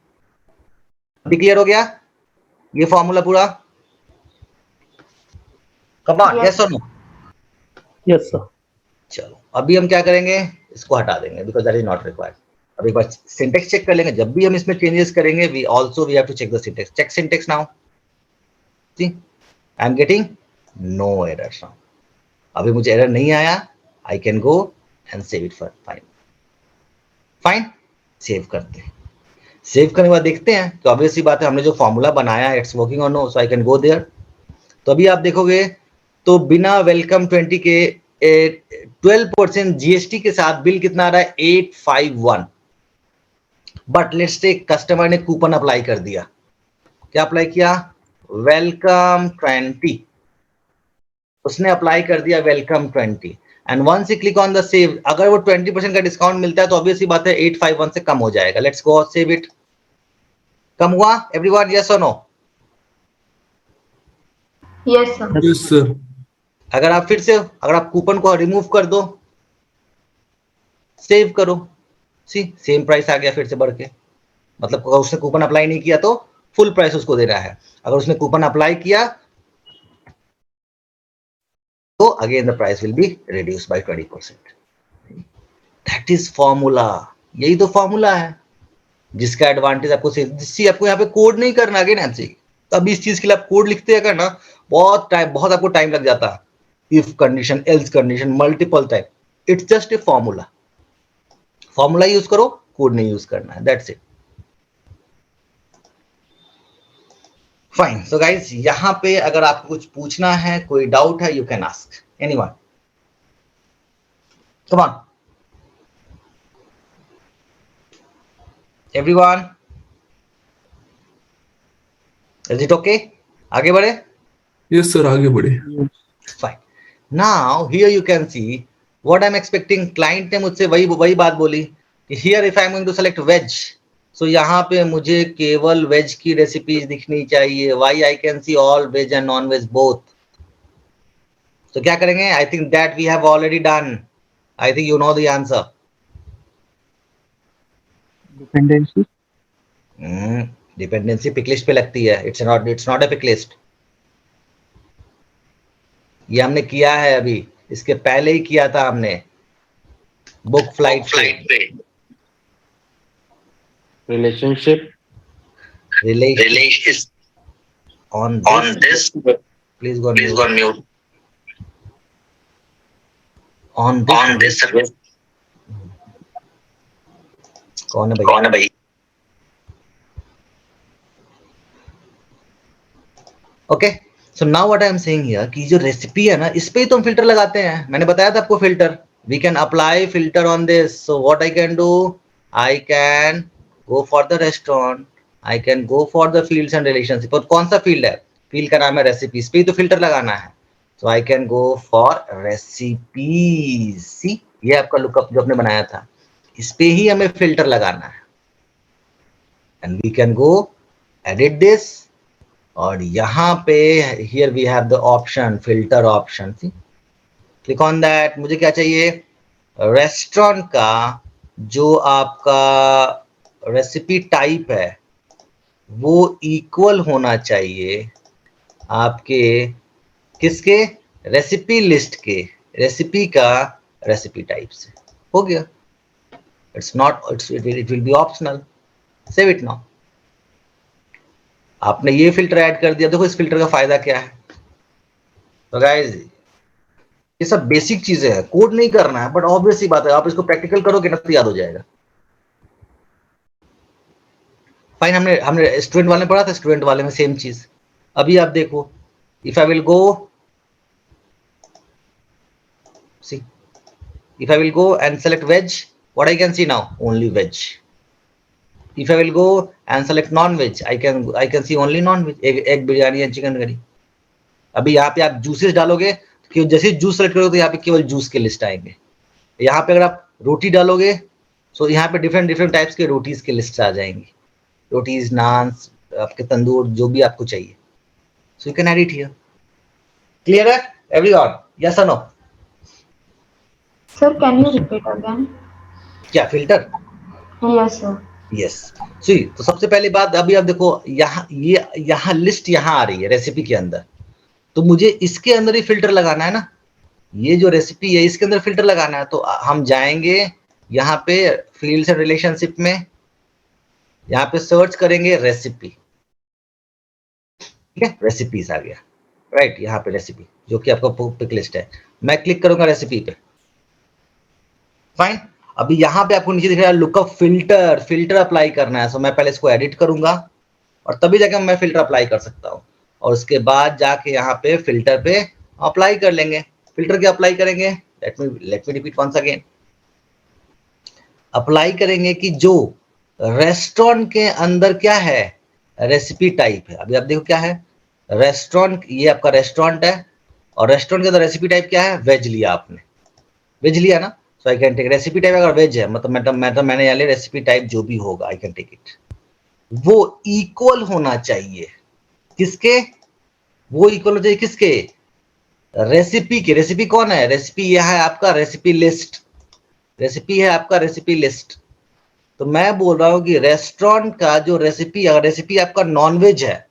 क्लियर हो गया ये फॉर्मूला पूरा? कम ऑन, यस और नो? Yes sir. चलो अभी हम क्या करेंगे, इसको हटा देंगे because that is not required. अब एक बार सिंटेक्स चेक कर लेंगे, जब भी हम इसमें चेंजेस करेंगे we have to check the syntax. Check syntax now, see I am getting no errors now. अभी मुझे एरर नहीं आया, I can go and save it for fine. Fine, save करते हैं। सेव करने के बाद देखते हैं तो ऑब्वियस सी बात है हमने जो फॉर्मूला बनाया इट्स वर्किंग और no, so I can go there. तो अभी आप देखोगे तो बिना वेलकम 20 के 12% जीएसटी के साथ बिल कितना आ रहा है, 851। बट लेट्स टेक कस्टमर ने कूपन अप्लाई कर दिया, क्या अप्लाई किया, वेलकम 20, उसने अप्लाई कर दिया welcome 20 and once you click on the save, अगर वो 20% का डिस्काउंट मिलता है तो ऑब्वियसली बात है 851 से कम हो जाएगा। Let's go save it. कम हुआ एवरीवन, यस और no? Yes, sir. Yes, sir. अगर आप फिर से अगर आप कूपन को रिमूव कर दो, सेव करो, सी सेम प्राइस आ गया फिर से बढ़ के। मतलब अगर उसने कूपन अप्लाई नहीं किया तो फुल प्राइस उसको दे रहा है, अगर उसने कूपन अप्लाई किया तो again the price will be reduce by 20%। That is formula, यही तो फॉर्मूला है जिसका एडवांटेज आपको आपको यहाँ पे कोड नहीं करना। अगेन ऐसे तब इस चीज के लिए आप कोड लिखते हैं करना बहुत आपको टाइम लग जाता है। If condition, else condition, multiple type, it's just a formula. Formula use करो, कोड नहीं यूज करना है, that's it. Fine. So guys यहां पे अगर आपको कुछ पूछना है, कोई डाउट है, you can ask anyone, come on everyone, is it okay? आगे बढ़े? Yes, sir. आगे बढ़े। Fine. Now here you can see what I am expecting. Client ने मुझसे वही बात बोली कि here if I am going to select veg, सो यहाँ पे मुझे केवल वेज की रेसिपीज दिखनी चाहिए। Y I can see all ways and non veg both. तो क्या करेंगे, I think that we have already done, I think you know the answer. Dependency, dependency pick list पे लगती है, it's not a pick list. ये हमने किया है अभी, इसके पहले ही किया था हमने बुक फ्लाइट पे। Relationship on this please go on mute on this कौन है भाई? Okay, so now what I am saying here कि जो रेसिपी है ना इस पे ही तो हम फिल्टर लगाते हैं। मैंने बताया था आपको filter, we can apply filter on this. So what I can do, I can go for the restaurant, I can go for the fields and relationship. और कौन सा फील्ड है, फील्ड का नाम है रेसिपी, इस पे ही तो फिल्टर लगाना है। So I can go for recipes. See ये आपका लुकअप जो आपने बनाया था, इस पे ही हमें फिल्टर लगाना है। And we can go edit this, और यहाँ पे here we have the option filter option, see, click on that. मुझे क्या चाहिए, रेस्टोरेंट का जो आपका रेसिपी टाइप है वो इक्वल होना चाहिए आपके किसके, रेसिपी लिस्ट के, रेसिपी का रेसिपी टाइप से। हो गया, it's not, it will be optional, save it now. आपने ये फिल्टर ऐड कर दिया। देखो इस फिल्टर का फायदा क्या है, तो गाइस ये सब बेसिक चीजें हैं, कोड नहीं करना है, बट ऑब्वियस सी बात है आप इसको प्रैक्टिकल करोगे ना तो याद हो जाएगा। फाइन, हमने हमने स्टूडेंट वाले में पढ़ा था, स्टूडेंट वाले में सेम चीज। अभी आप देखो, if I will go, see, if I will go and select veg, what I can see now, only veg. If I will go and select non-veg, I can see only non-veg, egg biryani and chicken curry. अभी यहाँ पे आप juices डालोगे कि जैसे juice select करोगे तो यहाँ पे केवल जूस के लिस्ट आएंगे। यहाँ पे अगर आप रोटी डालोगे तो यहाँ पे डिफरेंट डिफरेंट टाइप्स के रोटीज के लिस्ट आ जाएंगी, रोटीज, नान, आपके तंदूर, जो भी आपको चाहिए। So you can add it here. Clear है एवरीवन? यस और no? Sir, can you repeat again? क्या filter? Yes, sir. Yes, see, तो सबसे पहली बात, अभी आप देखो यहाँ लिस्ट यहाँ आ रही है रेसिपी के अंदर, तो मुझे इसके अंदर ही फिल्टर लगाना है ना। ये जो रेसिपी है इसके अंदर फिल्टर लगाना है, तो हम जाएंगे यहाँ पे फील्ड्स एंड रिलेशनशिप में, यहाँ पे सर्च करेंगे रेसिपी, ठीक है, रेसिपीज आ गया, राइट। यहाँ पे रेसिपी जो कि आपका पिक लिस्ट है, मैं क्लिक करूंगा रेसिपी पे, फाइन। अभी यहाँ पे आपको नीचे दिख रहा है लुकअप फिल्टर, फिल्टर अप्लाई करना है। सो मैं पहले इसको एडिट करूंगा और तभी जाके मैं फिल्टर अप्लाई कर सकता हूँ, और उसके बाद जाके यहाँ पे फिल्टर पे अप्लाई कर लेंगे। फिल्टर के अप्लाई करेंगे, let me repeat once again, apply करेंगे कि जो रेस्टोरेंट के अंदर क्या है, रेसिपी टाइप है। अभी आप देखो क्या है, रेस्टोरेंट, ये आपका रेस्टोरेंट है और रेस्टोरेंट के अंदर रेसिपी टाइप क्या है, वेज लिया आपने, वेज लिया ना। So I can take recipe type, अगर वेज है मतलब मैंने यहाँ लिया रेसिपी टाइप जो भी होगा, आई कैन टेक इट। वो इक्वल होना चाहिए किसके, वो इक्वल होना चाहिए किसके, रेसिपी के। रेसिपी कौन है, रेसिपी यह है आपका रेसिपी लिस्ट, रेसिपी है आपका रेसिपी लिस्ट। तो मैं बोल रहा हूं कि रेस्टोरेंट का जो रेसिपी, अगर रेसिपी आपका नॉनवेज है,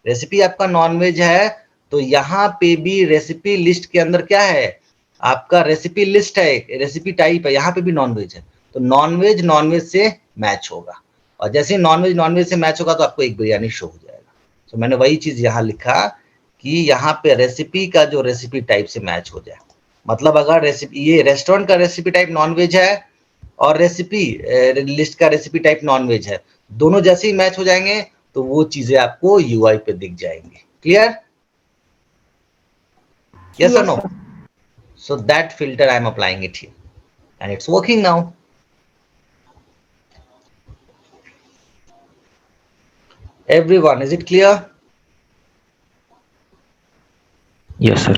रेसिपी आपका नॉनवेज है, तो यहाँ पे भी रेसिपी लिस्ट के अंदर क्या है, आपका रेसिपी लिस्ट है, रेसिपी टाइप है, यहाँ पे भी नॉनवेज है, तो नॉनवेज नॉनवेज से मैच होगा, और जैसे ही नॉनवेज नॉनवेज से मैच होगा तो आपको एक बिरयानी शो हो जाएगा। तो मैंने वही चीज यहाँ लिखा कि यहाँ पे रेसिपी का जो रेसिपी टाइप से मैच हो जाए, मतलब अगर रेसिपी, ये रेस्टोरेंट का रेसिपी टाइप नॉनवेज है और रेसिपी लिस्ट का रेसिपी टाइप नॉनवेज है, दोनों जैसे ही मैच हो जाएंगे तो वो चीजें आपको यूआई पे दिख जाएंगी। क्लियर? यस और no? So that filter I am applying it here, and it's working now. Everyone, is it clear? Yes, sir.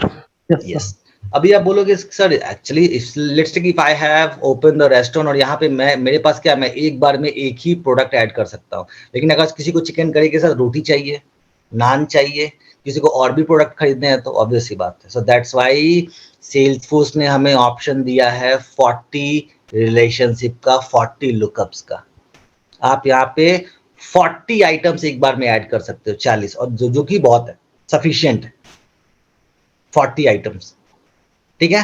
Yes. अभी आप बोलोगे sir actually let's take if I have open the restaurant और यहाँ पे मैं, मेरे पास क्या, मैं एक बार में एक ही प्रोडक्ट ऐड कर सकता हूँ, लेकिन अगर किसी को चिकन करी के साथ रोटी चाहिए, नान चाहिए, किसी को और भी प्रोडक्ट खरीदने हैं, तो ऑब्वियस सी बात है। सो दैट्स व्हाई सेल्सफोर्स ने हमें ऑप्शन दिया है 40 रिलेशनशिप का, 40 लुकअप्स का। आप यहाँ पे 40 आइटम्स एक बार में ऐड कर सकते हो, 40, और जो कि बहुत है, सफिशिएंट है 40 आइटम्स, ठीक है।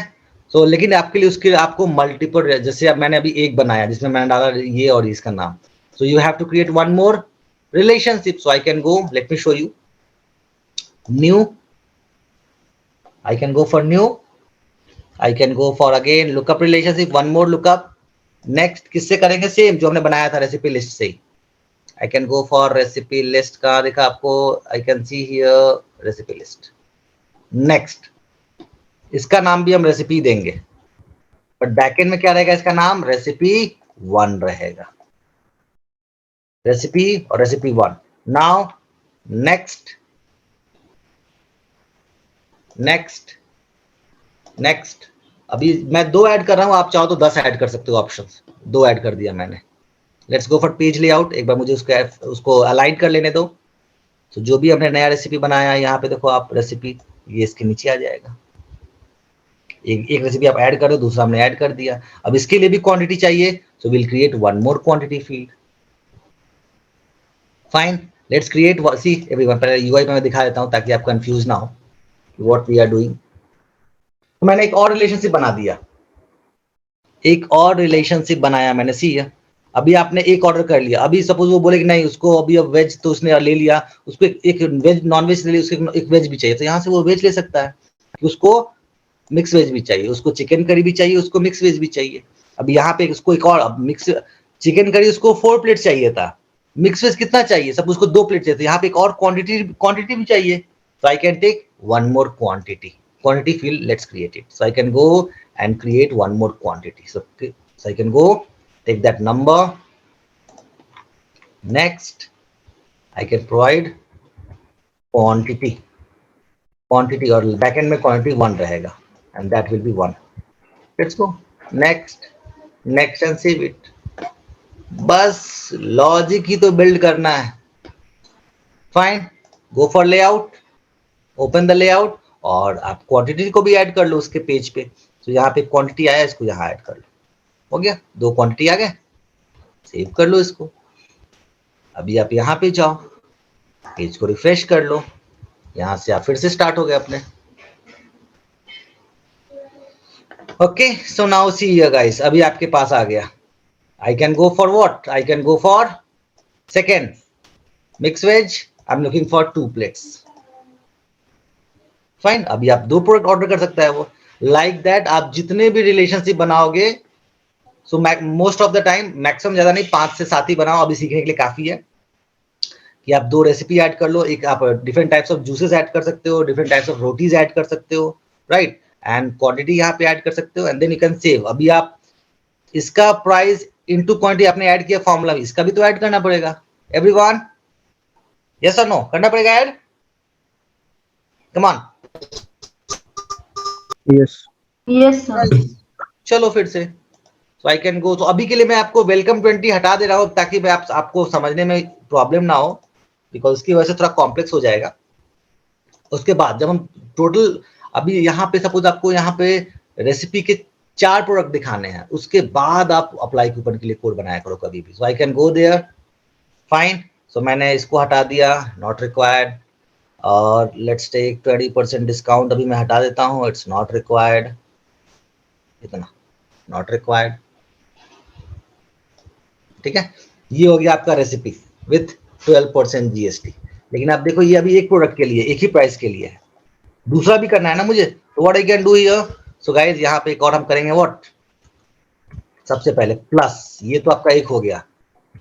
सो लेकिन आपके लिए, उसके आपको मल्टीपल, जैसे अब मैंने अभी एक बनाया जिसमें मैंने डाला ये और इसका नाम, so you have to create one more relationship. So I can go, let me show you, new, I can go for new, I can go for again lookup relationship, one more lookup, next किससे करेंगे, same जो हमने बनाया था recipe list से ही। I can go for recipe list का देखा आपको, I can see here recipe list. Next, इसका नाम भी हम रेसिपी देंगे, बट बैकएंड में क्या रहेगा, इसका नाम रेसिपी 1 रहेगा, रेसिपी और recipe 1। Now next, next, next, अभी मैं 2 ऐड कर रहा हूं, आप चाहो तो 10 ऐड कर सकते हो ऑप्शंस, 2 ऐड कर दिया मैंने, let's go for page layout. एक बार मुझे उसको अलाइन कर लेने दो। तो जो भी हमने नया रेसिपी बनाया है, यहाँ पे देखो आप रेसिपी, ये इसके नीचे आ जाएगा। एक रेसिपी आप ऐड करो, दूसरा हमने ऐड कर दिया। अब इसके लिए भी क्वांटिटी चाहिए, सो will create one more quantity field. Fine, let's create, see everyone, पहले यूआई में मैं दिखा देता हूं ताकि आप कंफ्यूज ना हो व्हाट वी आर डूइंग। तो मैंने एक और रिलेशनशिप बना दिया, एक और रिलेशनशिप बनाया मैंने। सी अभी आपने एक ऑर्डर कर लिया, अभी सपोज वो बोले कि नहीं उसको अभी अब वेज तो उसने ले लिया, उसको एक वेज नॉन वेज ले लिया, उसको एक वेज भी चाहिए, तो यहाँ से वो वेज ले सकता है कि उसको मिक्स वेज भी चाहिए, उसको चिकन करी भी चाहिए, उसको मिक्स वेज भी चाहिए। अब यहाँ पे उसको एक और मिक्स चिकन करी उसको 4 प्लेट चाहिए था, मिक्स वेज कितना चाहिए, सब उसको 2 प्लेट चाहिए, तो यहाँ पे एक और क्वांटिटी भी चाहिए। So I can take one more quantity field, let's create it. So I can go and create one more quantity. So I can go take that number. Next, I can provide quantity और backend में quantity 1 रहेगा, and that will be 1. Let's go next and save it. बस logic ही तो build करना है। Fine, go for layout, open the layout, और आप quantity को भी ऐड कर लो उसके पेज पे। तो यहाँ पे क्वांटिटी आया, इसको यहाँ ऐड कर लो, हो गया, 2 क्वांटिटी आ गए। सेव कर लो इसको। अभी आप यहाँ पे जाओ, पेज को रिफ्रेश कर लो, यहाँ से आप फिर से स्टार्ट हो गए अपने। Okay, so now see here guys, अभी आपके पास आ गया। I can go for what, I can go for second mix veg, I am looking for 2 plates. Fine, अभी आप 2 प्रोडक्ट ऑर्डर कर सकता है वो। लाइक दैट आप जितने भी रिलेशनशिप बनाओगे, so most of the time, maximum ज्यादा नहीं, 5 से 7 ही बनाओ, अभी सीखने के लिए काफी है कि आप 2 रेसिपी ऐड कर लो। एक आप different types of juices add कर सकते हो, different types of rotis add कर सकते हो, राइट, एंड क्वांटिटी यहाँ पे ऐड कर सकते हो, and then you can save. अभी आप इसका प्राइस इनटू क्वांटिटी आपने ऐड किया फॉर्मूला, इसका भी तो ऐड करना पड़ेगा। एवरीवन, यस और नो, करना पड़ेगा add, come on. Yes Yes, sir. चलो फिर से, तो आई कैन गो। तो अभी के लिए मैं आपको वेलकम 20 हटा दे रहा हूँ ताकि मैं आपको समझने में प्रॉब्लम ना हो, बिकॉज उसकी वजह से थोड़ा कॉम्प्लेक्स हो जाएगा। उसके बाद जब हम टोटल, अभी यहाँ पे सपोज आपको यहाँ पे रेसिपी के 4 प्रोडक्ट दिखाने हैं, उसके बाद आप अप्लाई कूपन के लिए कोड बनाया करो कभी भी। So I can go there, fine. So मैंने इसको हटा दिया, नॉट रिक्वायर्ड, और लेट्स टेक 20% डिस्काउंट अभी मैं हटा देता हूँ, इट्स नॉट रिक्वायर्ड, इतना नॉट रिक्वायर्ड। ठीक है, ये हो गया आपका रेसिपी विथ 12% जीएसटी। लेकिन आप देखो, ये अभी एक प्रोडक्ट के लिए, एक ही प्राइस के लिए है, दूसरा भी करना है ना मुझे, तो what I can do here. So guys, यहाँ पे एक और हम करेंगे, व्हाट, सबसे पहले प्लस, ये तो आपका एक हो गया,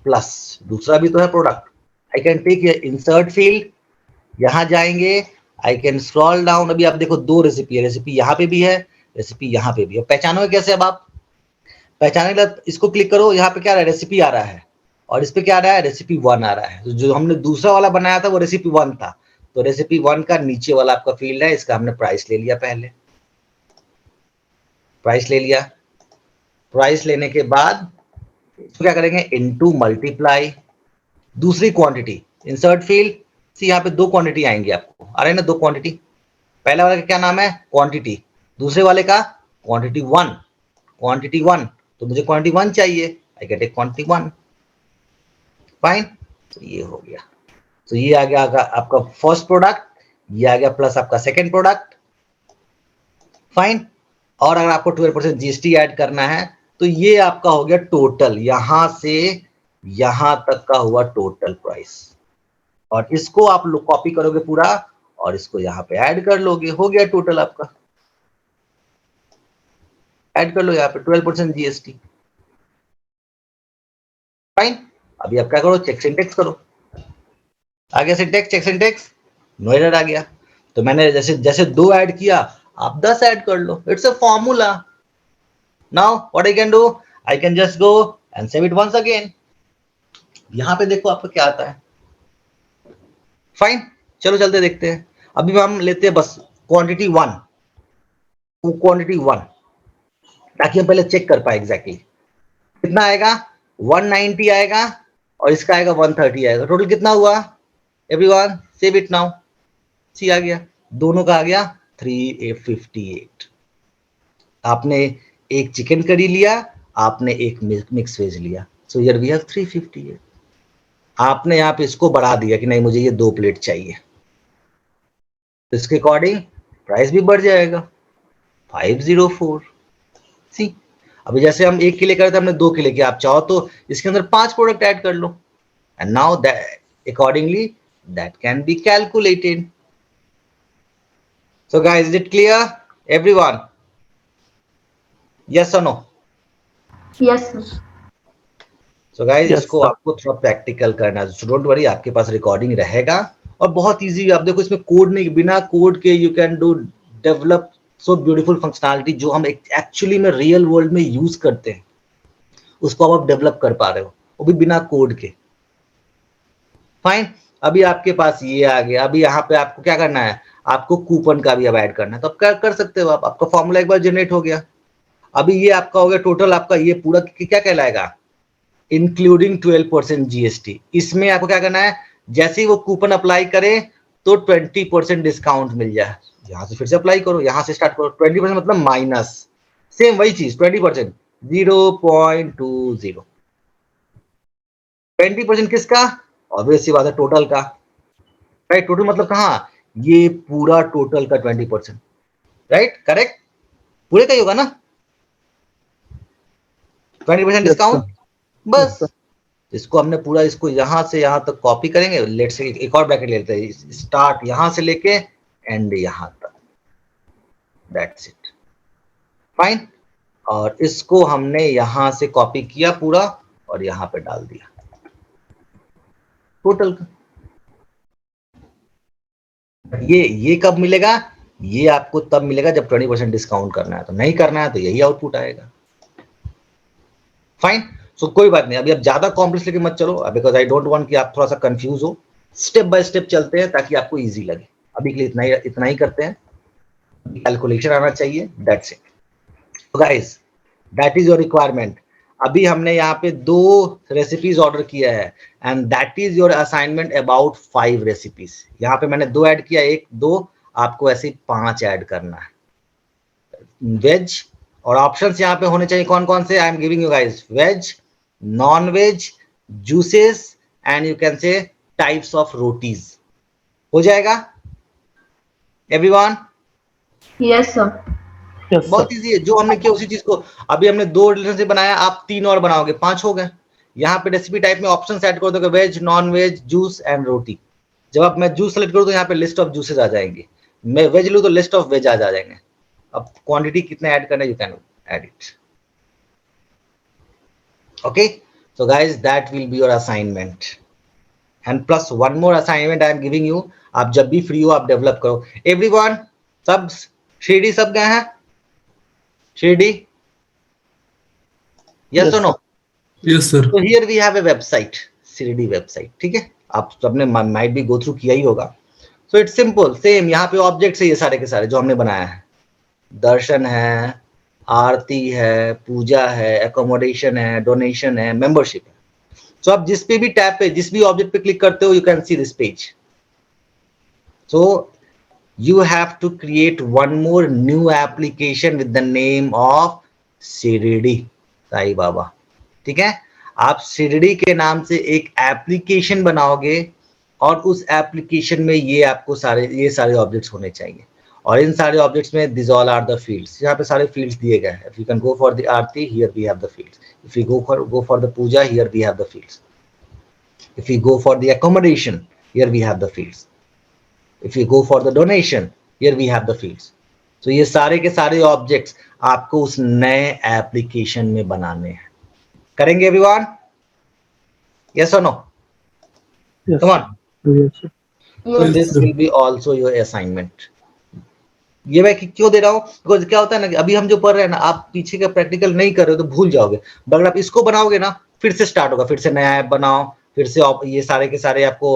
प्लस दूसरा भी तो है product. I can take insert field, यहाँ जाएंगे, आई कैन स्क्रॉल डाउन। अभी आप देखो 2 रेसिपी है, रेसिपी यहाँ पे भी है, रेसिपी यहाँ पे भी है। पहचानोगे कैसे? अब आप पहचानने के लिए इसको क्लिक करो, यहाँ पे क्या आ रहा है, रेसिपी आ रहा है, और इस पे क्या आ रहा है, रेसिपी 1 आ रहा है। तो जो हमने दूसरा वाला बनाया था वो रेसिपी 1 था, तो रेसिपी 1 का नीचे वाला आपका फील्ड है, इसका हमने प्राइस ले लिया, पहले प्राइस ले लिया। प्राइस लेने के बाद इसको क्या करेंगे, इनटू मल्टीप्लाई दूसरी क्वांटिटी, इंसर्ट फील्ड। सी यहाँ पे 2 क्वांटिटी आएंगे आपको, आ रहे हैं ना 2 क्वांटिटी। पहला वाले का क्या नाम है, क्वांटिटी, दूसरे वाले का क्वांटिटी 1, तो मुझे क्वांटिटी 1 चाहिए, I get A quantity 1, fine. तो ये हो गया, तो ये आ गया आपका फर्स्ट प्रोडक्ट, ये आ गया प्लस आपका सेकंड प्रोडक्ट, फाइन। और अगर आपको 12% जीएसटी ऐड करना है तो ये आपका हो गया टोटल, यहां से यहां तक का हुआ टोटल प्राइस, और इसको आप लोग कॉपी करोगे पूरा और इसको यहाँ पे ऐड कर लोगे, हो गया टोटल आपका। ऐड कर लो यहाँ पे 12% जीएसटी, फाइन। अभी आप क्या करो, चेक सिंटेक्स करो, आ गया syntax, check syntax, no error आ गया। तो मैंने जैसे जैसे 2 ऐड किया, आप 10 ऐड कर लो, it's a formula. Now what I can do, I can just go and save it once again. यहाँ पे देखो आपका क्या आता है, फाइन। चलो चलते देखते हैं। अभी हम लेते हैं बस क्वांटिटी 1, ताकि हम पहले चेक कर पाए एग्जैक्टली कितना आएगा। 190 आएगा और इसका आएगा 130 आएगा। टोटल कितना हुआ everyone? Save it now. See आ गया, दोनों का आ गया 358। आपने एक चिकन करी लिया, आपने एक मिक्स वेज लिया, सो हियर वी हैव 358। आपने यहाँ पे इसको बढ़ा दिया कि नहीं मुझे ये 2 प्लेट चाहिए, तो इसके अकॉर्डिंग प्राइस भी बढ़ जाएगा 504। सी अभी जैसे हम 1 के लिए करे थे, हमने 2 के लिए किया। आप चाहो तो इसके अंदर 5 प्रोडक्ट ऐड कर लो, and now that accordingly that can be calculated. So guys, is it clear everyone? Yes और no? Yes sir. So guys, Yes, इसको sir. आपको थोड़ा प्रैक्टिकल करना है, सो डोंट वरी, आपके पास रिकॉर्डिंग रहेगा और बहुत इजी। आप देखो इसमें कोड नहीं, बिना कोड के you can do develop so beautiful functionality जो हम एक्चुअली में रियल वर्ल्ड में यूज करते हैं, उसको आप डेवलप कर पा रहे हो, वो भी बिना कोड के। फाइन, अभी आपके पास ये आ गया। अभी यहाँ पे आपको क्या करना है, आपको कूपन का भी अब ऐड करना है, तो आप क्या कर सकते हो, आप आपका फॉर्मूला एक बार जनरेट हो गया। अभी ये आपका हो गया टोटल, आपका ये पूरा क्या कहलाएगा, इंक्लूडिंग 12% जीएसटी। इसमें आपको क्या करना है, जैसे ही वो कूपन अप्लाई करे तो 20% डिस्काउंट मिल जाए। यहां से फिर से अप्लाई करो, यहां से स्टार्ट करो, 20% मतलब माइनस, सेम वही चीज 20%, 0.20। 20% किसका? ऑब्वियस सी बात है, टोटल का, राइट? टोटल मतलब कहाँ, ये पूरा टोटल का 20%, राइट? करेक्ट, पूरे का ही होगा ना 20% Yes, डिस्काउंट। sir. बस Yes, sir. इसको हमने पूरा, इसको यहां से यहां तक कॉपी करेंगे। लेट से एक और ब्रैकेट लेते हैं, स्टार्ट यहां से लेके एंड यहां तक, दैट्स इट। फाइन, और इसको हमने यहां से कॉपी किया पूरा और यहां पे डाल दिया टोटल का। ये कब मिलेगा, ये आपको तब मिलेगा जब 20% डिस्काउंट करना है, तो नहीं करना है तो यही आउटपुट आएगा। फाइन, सो कोई बात नहीं, अभी आप ज्यादा कॉम्प्लेक्स लेके मत चलो, बिकॉज आई डोंट वांट कि आप थोड़ा सा कंफ्यूज हो। स्टेप बाय स्टेप चलते हैं ताकि आपको इजी लगे। अभी के लिए इतना ही करते हैं, कैलकुलेशन आना चाहिए, that's it guys, that is your requirement. अभी हमने यहाँ पे 2 रेसिपीज ऑर्डर किया है and that is your assignment about 5 recipes. यहाँ पे मैंने 2 ऐड किया, 1 2, आपको ऐसे 5 ऐड करना है वेज। और ऑप्शंस यहाँ पे होने चाहिए कौन कौन से, I am giving you guys, veg, non veg, juices and you can say types of rotis. हो जाएगा everyone? Yes sir. Yes, sir. बहुत इजी है, जो हमने किया उसी चीज को। अभी हमने 2 रिलेशनशिप बनाया, आप 3 और बनाओगे, 5 हो गए। यहाँ पे रेसिपी टाइप में ऑप्शन ऐड कर दोगे, veg, non veg, juice and roti. जब आप मैं जूस सेलेक्ट करूँ तो यहाँ पे लिस्ट ऑफ जूसेस आ जाएंगे, मैं वेज लूँ तो लिस्ट ऑफ वेज आ जाएंगे। अब क्वांटिटी कितने ऐड करना है, you can add it. Okay, so guys, that will be your assignment and plus one more assignment I am giving you. आप जब भी फ्री हो आप डेवलप करो। एवरीवन, सब शिरडी सब गए हैं? Shirdi, yes or no? Yes sir. So here we have a website, Shirdi website, ठीक है? आप सबने माइट भी गो थ्रू किया ही होगा। सो इट्स सिंपल, सेम यहाँ पे ऑब्जेक्ट्स है ये सारे के सारे जो हमने बनाया है। दर्शन है, आरती है, पूजा है, एकोमोडेशन है, डोनेशन है, मेंबरशिप है। सो आप जिस पे भी टैब पे, जिस भी ऑब्जेक्ट पे क्लिक करते हो, you can see this page. So you have to create one more new application with the name of Shirdi Sai Baba, ठीक है? आप शिरडी के नाम से एक एप्लीकेशन बनाओगे और उस एप्लीकेशन में ये आपको ये सारे ऑब्जेक्ट्स होने चाहिए। और इन सारे ऑब्जेक्ट्स में this all are the fields, यहाँ पे सारे फील्ड्स दिए गए हैं। If you can go for the Aarti, here we have the fields. If you go for the puja, here we have the fields. If you go for the accommodation, here we have the fields. If you go for the donation, here we have the fields. So ये सारे के सारे objects आपको उस नए application में बनाने हैं। करेंगे everyone? Yes or no? Yes, Come on. yes, sir. So Yes. this will be also your assignment. ये मैं क्यों दे रहा हूँ, बिकॉज क्या होता है ना कि अभी हम जो पढ़ रहे हैं ना, आप पीछे का प्रैक्टिकल नहीं कर रहे हो तो भूल जाओगे। अगर आप इसको बनाओगे ना, फिर से स्टार्ट होगा, फिर से नया ऐप बनाओ, फिर से ये सारे के सारे आपको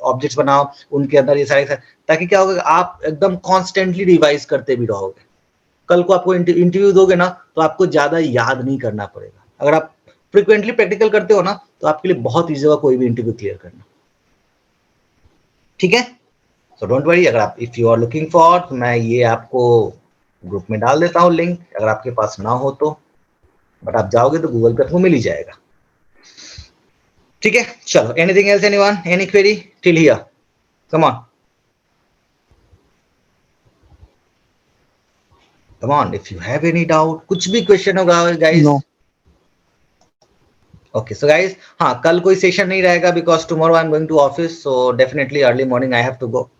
ऑब्जेक्ट्स बनाओ, उनके अंदर ये सारे, ताकि क्या होगा, आप एकदम कॉन्स्टेंटली रिवाइज करते भी रहोगे। कल को आपको इंटरव्यू दोगे ना, तो आपको ज्यादा याद नहीं करना पड़ेगा। अगर आप फ्रिक्वेंटली प्रैक्टिकल करते हो ना तो आपके लिए बहुत ईजी होगा कोई भी इंटरव्यू क्लियर करना, ठीक है। सो डोंट वरी, अगर आप if you are looking for, तो मैं ये आपको ग्रुप में डाल देता हूँ लिंक, अगर आपके पास ना हो तो, बट आप जाओगे तो गूगल पे आपको मिल ही जाएगा, ठीक है। चलो, anything else, anyone, any query till here, come on, come on, if you have any doubt, कुछ भी क्वेश्चन होगा guys. No okay so guys, हाँ कल कोई सेशन नहीं रहेगा because tomorrow I am going to office, so definitely early morning I have to go,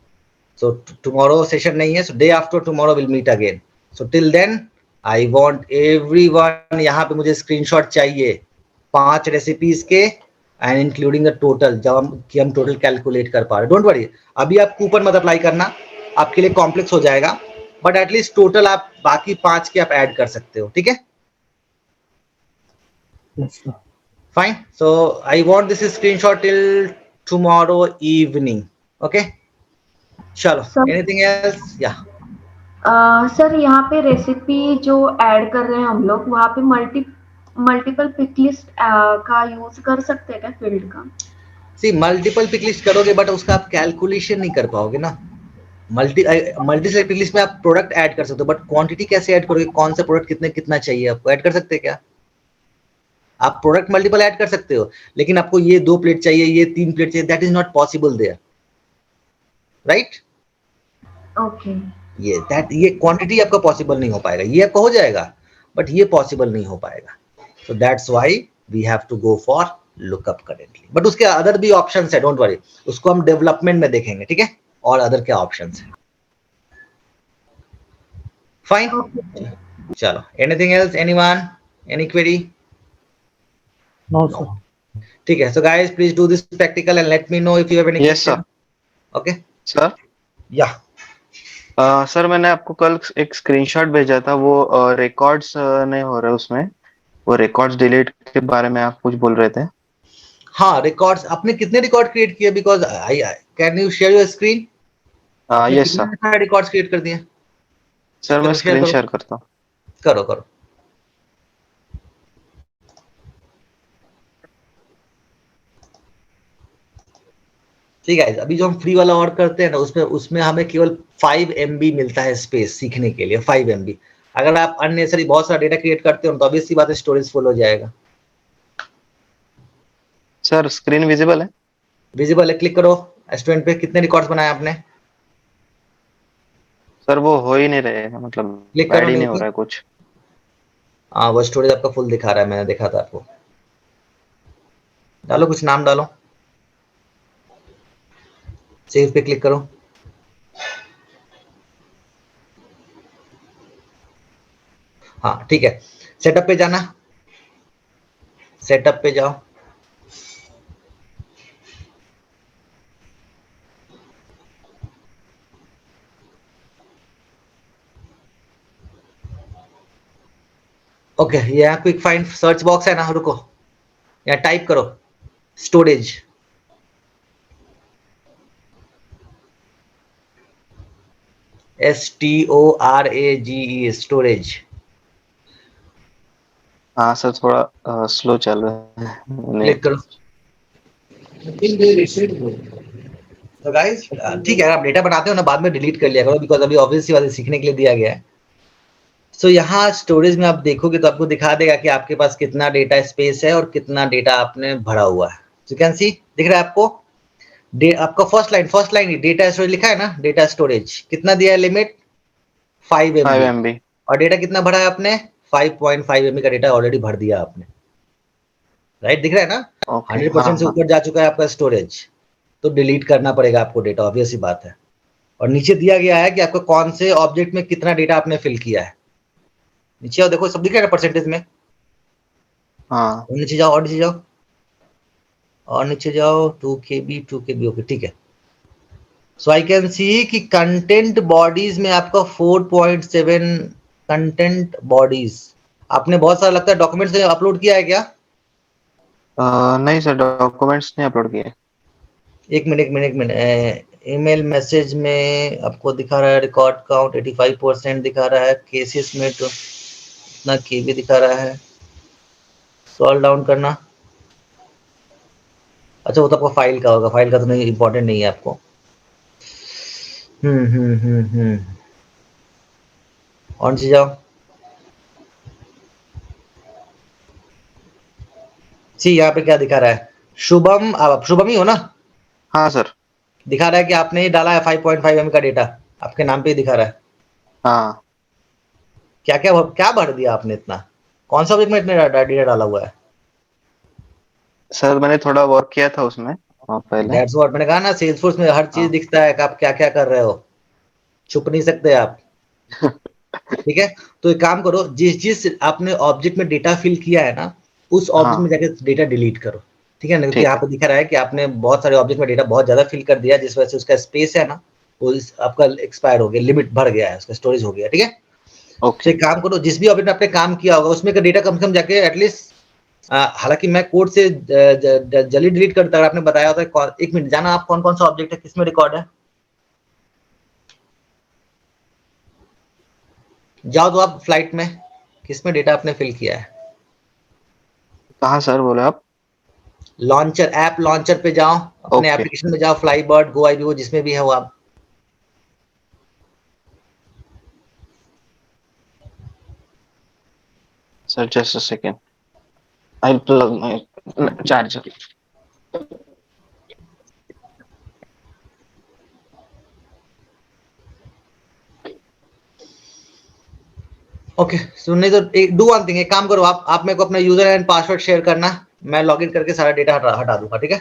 so tomorrow session नहीं है, so day after tomorrow will meet again, so till then I want everyone, यहाँ पे मुझे screenshot चाहिए 5 recipes के and including the total, जब हम total calculate कर पा रहे, डोंट वरी, अभी आप कूपन मत अप्लाई करना, आपके लिए कॉम्प्लेक्स हो जाएगा, बट एटलीस्ट टोटल आप बाकी 5 के आप ऐड कर सकते हो, ठीक है। Yes sir Fine. So I want this screenshot till tomorrow evening. Okay. चलो. Sir. Anything else? Yeah. Sir यहाँ पे रेसिपी जो ऐड कर रहे हैं हम लोग, वहाँ पे मल्टीपल पिक लिस्ट का यूज कर सकते हैं क्या फील्ड का? See, मल्टीपल पिक लिस्ट करोगे बट उसका आप कैलकुलेशन नहीं कर पाओगे ना। मल्टी सेलेक्ट पिक लिस्ट में आप प्रोडक्ट ऐड कर सकते हो, बट क्वांटिटी कैसे ऐड करोगे, कौन सा प्रोडक्ट कितना चाहिए आपको, ऐड कर सकते हैं क्या? आप प्रोडक्ट मल्टीपल ऐड कर सकते हो, लेकिन आपको ये 2 प्लेट चाहिए, ये 3 प्लेट चाहिए, that is not possible there, right. Okay. ये क्वांटिटी आपका पॉसिबल नहीं हो पाएगा, ये आपका हो जाएगा बट ये पॉसिबल नहीं हो पाएगा, so that's why we have to go for lookup currently, but उसके अदर भी ऑप्शंस है, डोंट वरी, उसको हम डेवलपमेंट में देखेंगे, ठीक है, और अदर क्या ऑप्शंस है। फाइन, चलो, anything else, anyone, any query? No sir ठीक है, so guys please do this practical and let me know if you have any Yes, sir. Question. Okay sir या सर मैंने आपको कल एक स्क्रीनशॉट भेजा था, वो रिकॉर्ड्स नहीं हो रहे उसमें, वो रिकॉर्ड्स डिलीट के बारे में आप कुछ बोल रहे थे। हाँ, रिकॉर्ड्स, आपने कितने रिकॉर्ड क्रिएट किए, because I can you share your screen? Yes sir. Records create कर दिए? सर मैं चलो, स्क्रीन करो। शेयर करता हूँ। करो करो। ठीक है, अभी जो हम फ्री वाला ऑर्डर करते हैं ना, उसमें हमें केवल 5 MB मिलता है स्पेस सीखने के लिए, 5 MB। अगर आप अननेसेसरी बहुत सारा डेटा क्रिएट करते हो तो ऑब्वियस सी बात है स्टोरेज फुल हो जाएगा। सर स्क्रीन विजिबल है? विजिबल है, क्लिक करो स्टूडेंट पे। कितने रिकॉर्ड्स बनाए आपने? सर वो हो ही नहीं रहे, मतलब क्लिक करो ऐड ही नहीं न्यू हो पे। रहा है कुछ। हाँ, वो स्टोरेज आपका फुल दिखा रहा है, मैंने देखा था आपको। डालो, कुछ नाम डालो, सेव पे क्लिक करो। हाँ ठीक है, सेटअप पे जाना, सेटअप पे जाओ। ओके, यहाँ क्विक फाइंड सर्च बॉक्स है ना, रुको, यहाँ टाइप करो स्टोरेज। STORAGE, storage. हाँ सर, थोड़ा स्लो चल रहा है। क्लिक करो। तो गाइस ठीक है, आप डेटा बनाते हो ना, बाद में डिलीट कर लिया करो, बिकॉज अभी ऑब्वियस सी बात है, सीखने के लिए दिया गया है। सो यहाँ स्टोरेज में आप देखोगे तो आपको दिखा देगा कि आपके पास कितना डेटा स्पेस है और कितना डेटा आपने भरा हुआ है। यू कैन सी, दिख रहा है आपको? आपका फर्स्ट लाइन डेटा स्टोरेज लिखा है ना, डेटा स्टोरेज कितना दिया है लिमिट? 5 MB। और डेटा कितना भरा है आपने? 5.5 MB का डेटा ऑलरेडी भर दिया आपने, राइट? दिख रहा है ना? 100% से ऊपर जा चुका है आपका स्टोरेज, तो डिलीट करना पड़ेगा आपको डेटा, ऑब्वियस सी बात है। और नीचे दिया गया है कि आपको कौन से ऑब्जेक्ट में कितना डेटा आपने फिल किया है। नीचे आओ, देखो सब दिख रहा है परसेंटेज में। हाँ नीचे जाओ, और नीचे जाओ, और नीचे जाओ, 2 KB। ओके ठीक है। सो आई कैन सी कि कंटेंट बॉडीज में आपका 4.7 कंटेंट बॉडीज। आपने बहुत सारा लगता है डॉक्यूमेंट्स अपलोड किया है क्या? नहीं सर, डॉक्यूमेंट्स नहीं अपलोड किए। एक मिनट, ईमेल मैसेज में आपको दिखा रहा है रिकॉर्ड काउंट 85% दिखा रहा है, केसेस में तो इतना केबी दिखा रहा है। स्क्रॉल डाउन करना। अच्छा वो तो आपको फाइल का होगा, फाइल का तो नहीं, इंपॉर्टेंट नहीं है आपको। और नीचे जाओ। सी यहाँ पे क्या दिखा रहा है? शुभम, आप शुभम ही हो ना? हाँ सर। दिखा रहा है कि आपने ही डाला है 5.5 MB का डेटा, आपके नाम पे ही दिखा रहा है। हाँ क्या क्या क्या भर दिया आपने इतना? कौन सा ऑब्जेक्ट में इतने डेटा डाला हुआ है? सर, मैंने थोड़ा वर्क किया था उसमें पहले। दैट्स व्हाट मैंने कहा ना, सेल्सफोर्स में हर चीज हाँ। दिखता है कि आप क्या क्या कर रहे हो, छुप नहीं सकते आप। ठीक है, तो एक काम करो, जिस जिस आपने ऑब्जेक्ट में डेटा फिल किया है ना, उस ऑब्जेक्ट हाँ में जाके डेटा डिलीट करो। ठीक है ना, क्योंकि ठीक यहाँ है। पे दिखा रहा है कि आपने बहुत सारे ऑब्जेक्ट में डेटा बहुत ज्यादा फिल कर दिया, जिस वजह से उसका स्पेस है ना, वो आपका एक्सपायर हो गया, लिमिट बढ़ गया है, उसका स्टोरेज हो गया। ठीक है, तो ओके। एक काम करो, जिस भी ऑब्जेक्ट में आपने काम किया होगा उसमें का डेटा कम से कम जाके एटलीस्ट, हालांकि मैं कोड से जल्दी डिलीट करता, अगर आपने बताया होता है। एक मिनट जाना, आप कौन कौन सा ऑब्जेक्ट है, किसमें रिकॉर्ड है, जाओ तो आप फ्लाइट में, किसमें डेटा आपने फिल किया है? कहाँ सर बोले आप? लॉन्चर, ऐप लॉन्चर पे जाओ, अपने ओके एप्लीकेशन में जाओ, फ्लाई बर्ड, गो आई, जिसमें भी है वो आप। Sir, just a second, I plug my charger. Okay, so नहीं तो डू वन थिंग, एक काम करो, आप मेरे को अपना यूजर एंड पासवर्ड शेयर करना, मैं लॉगिन करके सारा डेटा हटा दूंगा। ठीक है,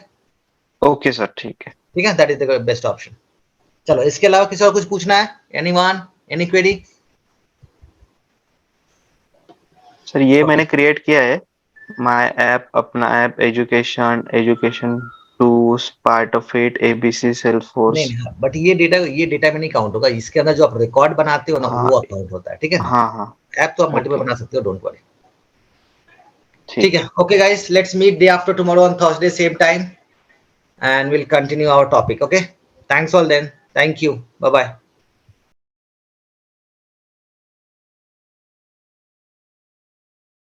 ओके सर, ठीक है। ठीक है, that is the best option. चलो, इसके अलावा किसी और कुछ पूछना है? Anyone, any query? सर, ये ओके, मैंने क्रिएट किया है, माय ऐप, अपना app, education, education tools, part of it, ABC, नहीं सेल्सफोर्स। नहीं, बट ये डेटा में नहीं काउंट होगा, इसके अंदर जो आप रिकॉर्ड बनाते हो ना, हाँ वो अकाउंट होता है। ठीक है, हाँ हाँ। ऐप तो आप मल्टीपल ओके, बना सकते हो, डोंट वरी। ठीक ठीक है, है। Okay guys, let's meet day after tomorrow on Thursday same time, and we'll continue our topic. Okay, thanks all then. Thank you. Bye bye.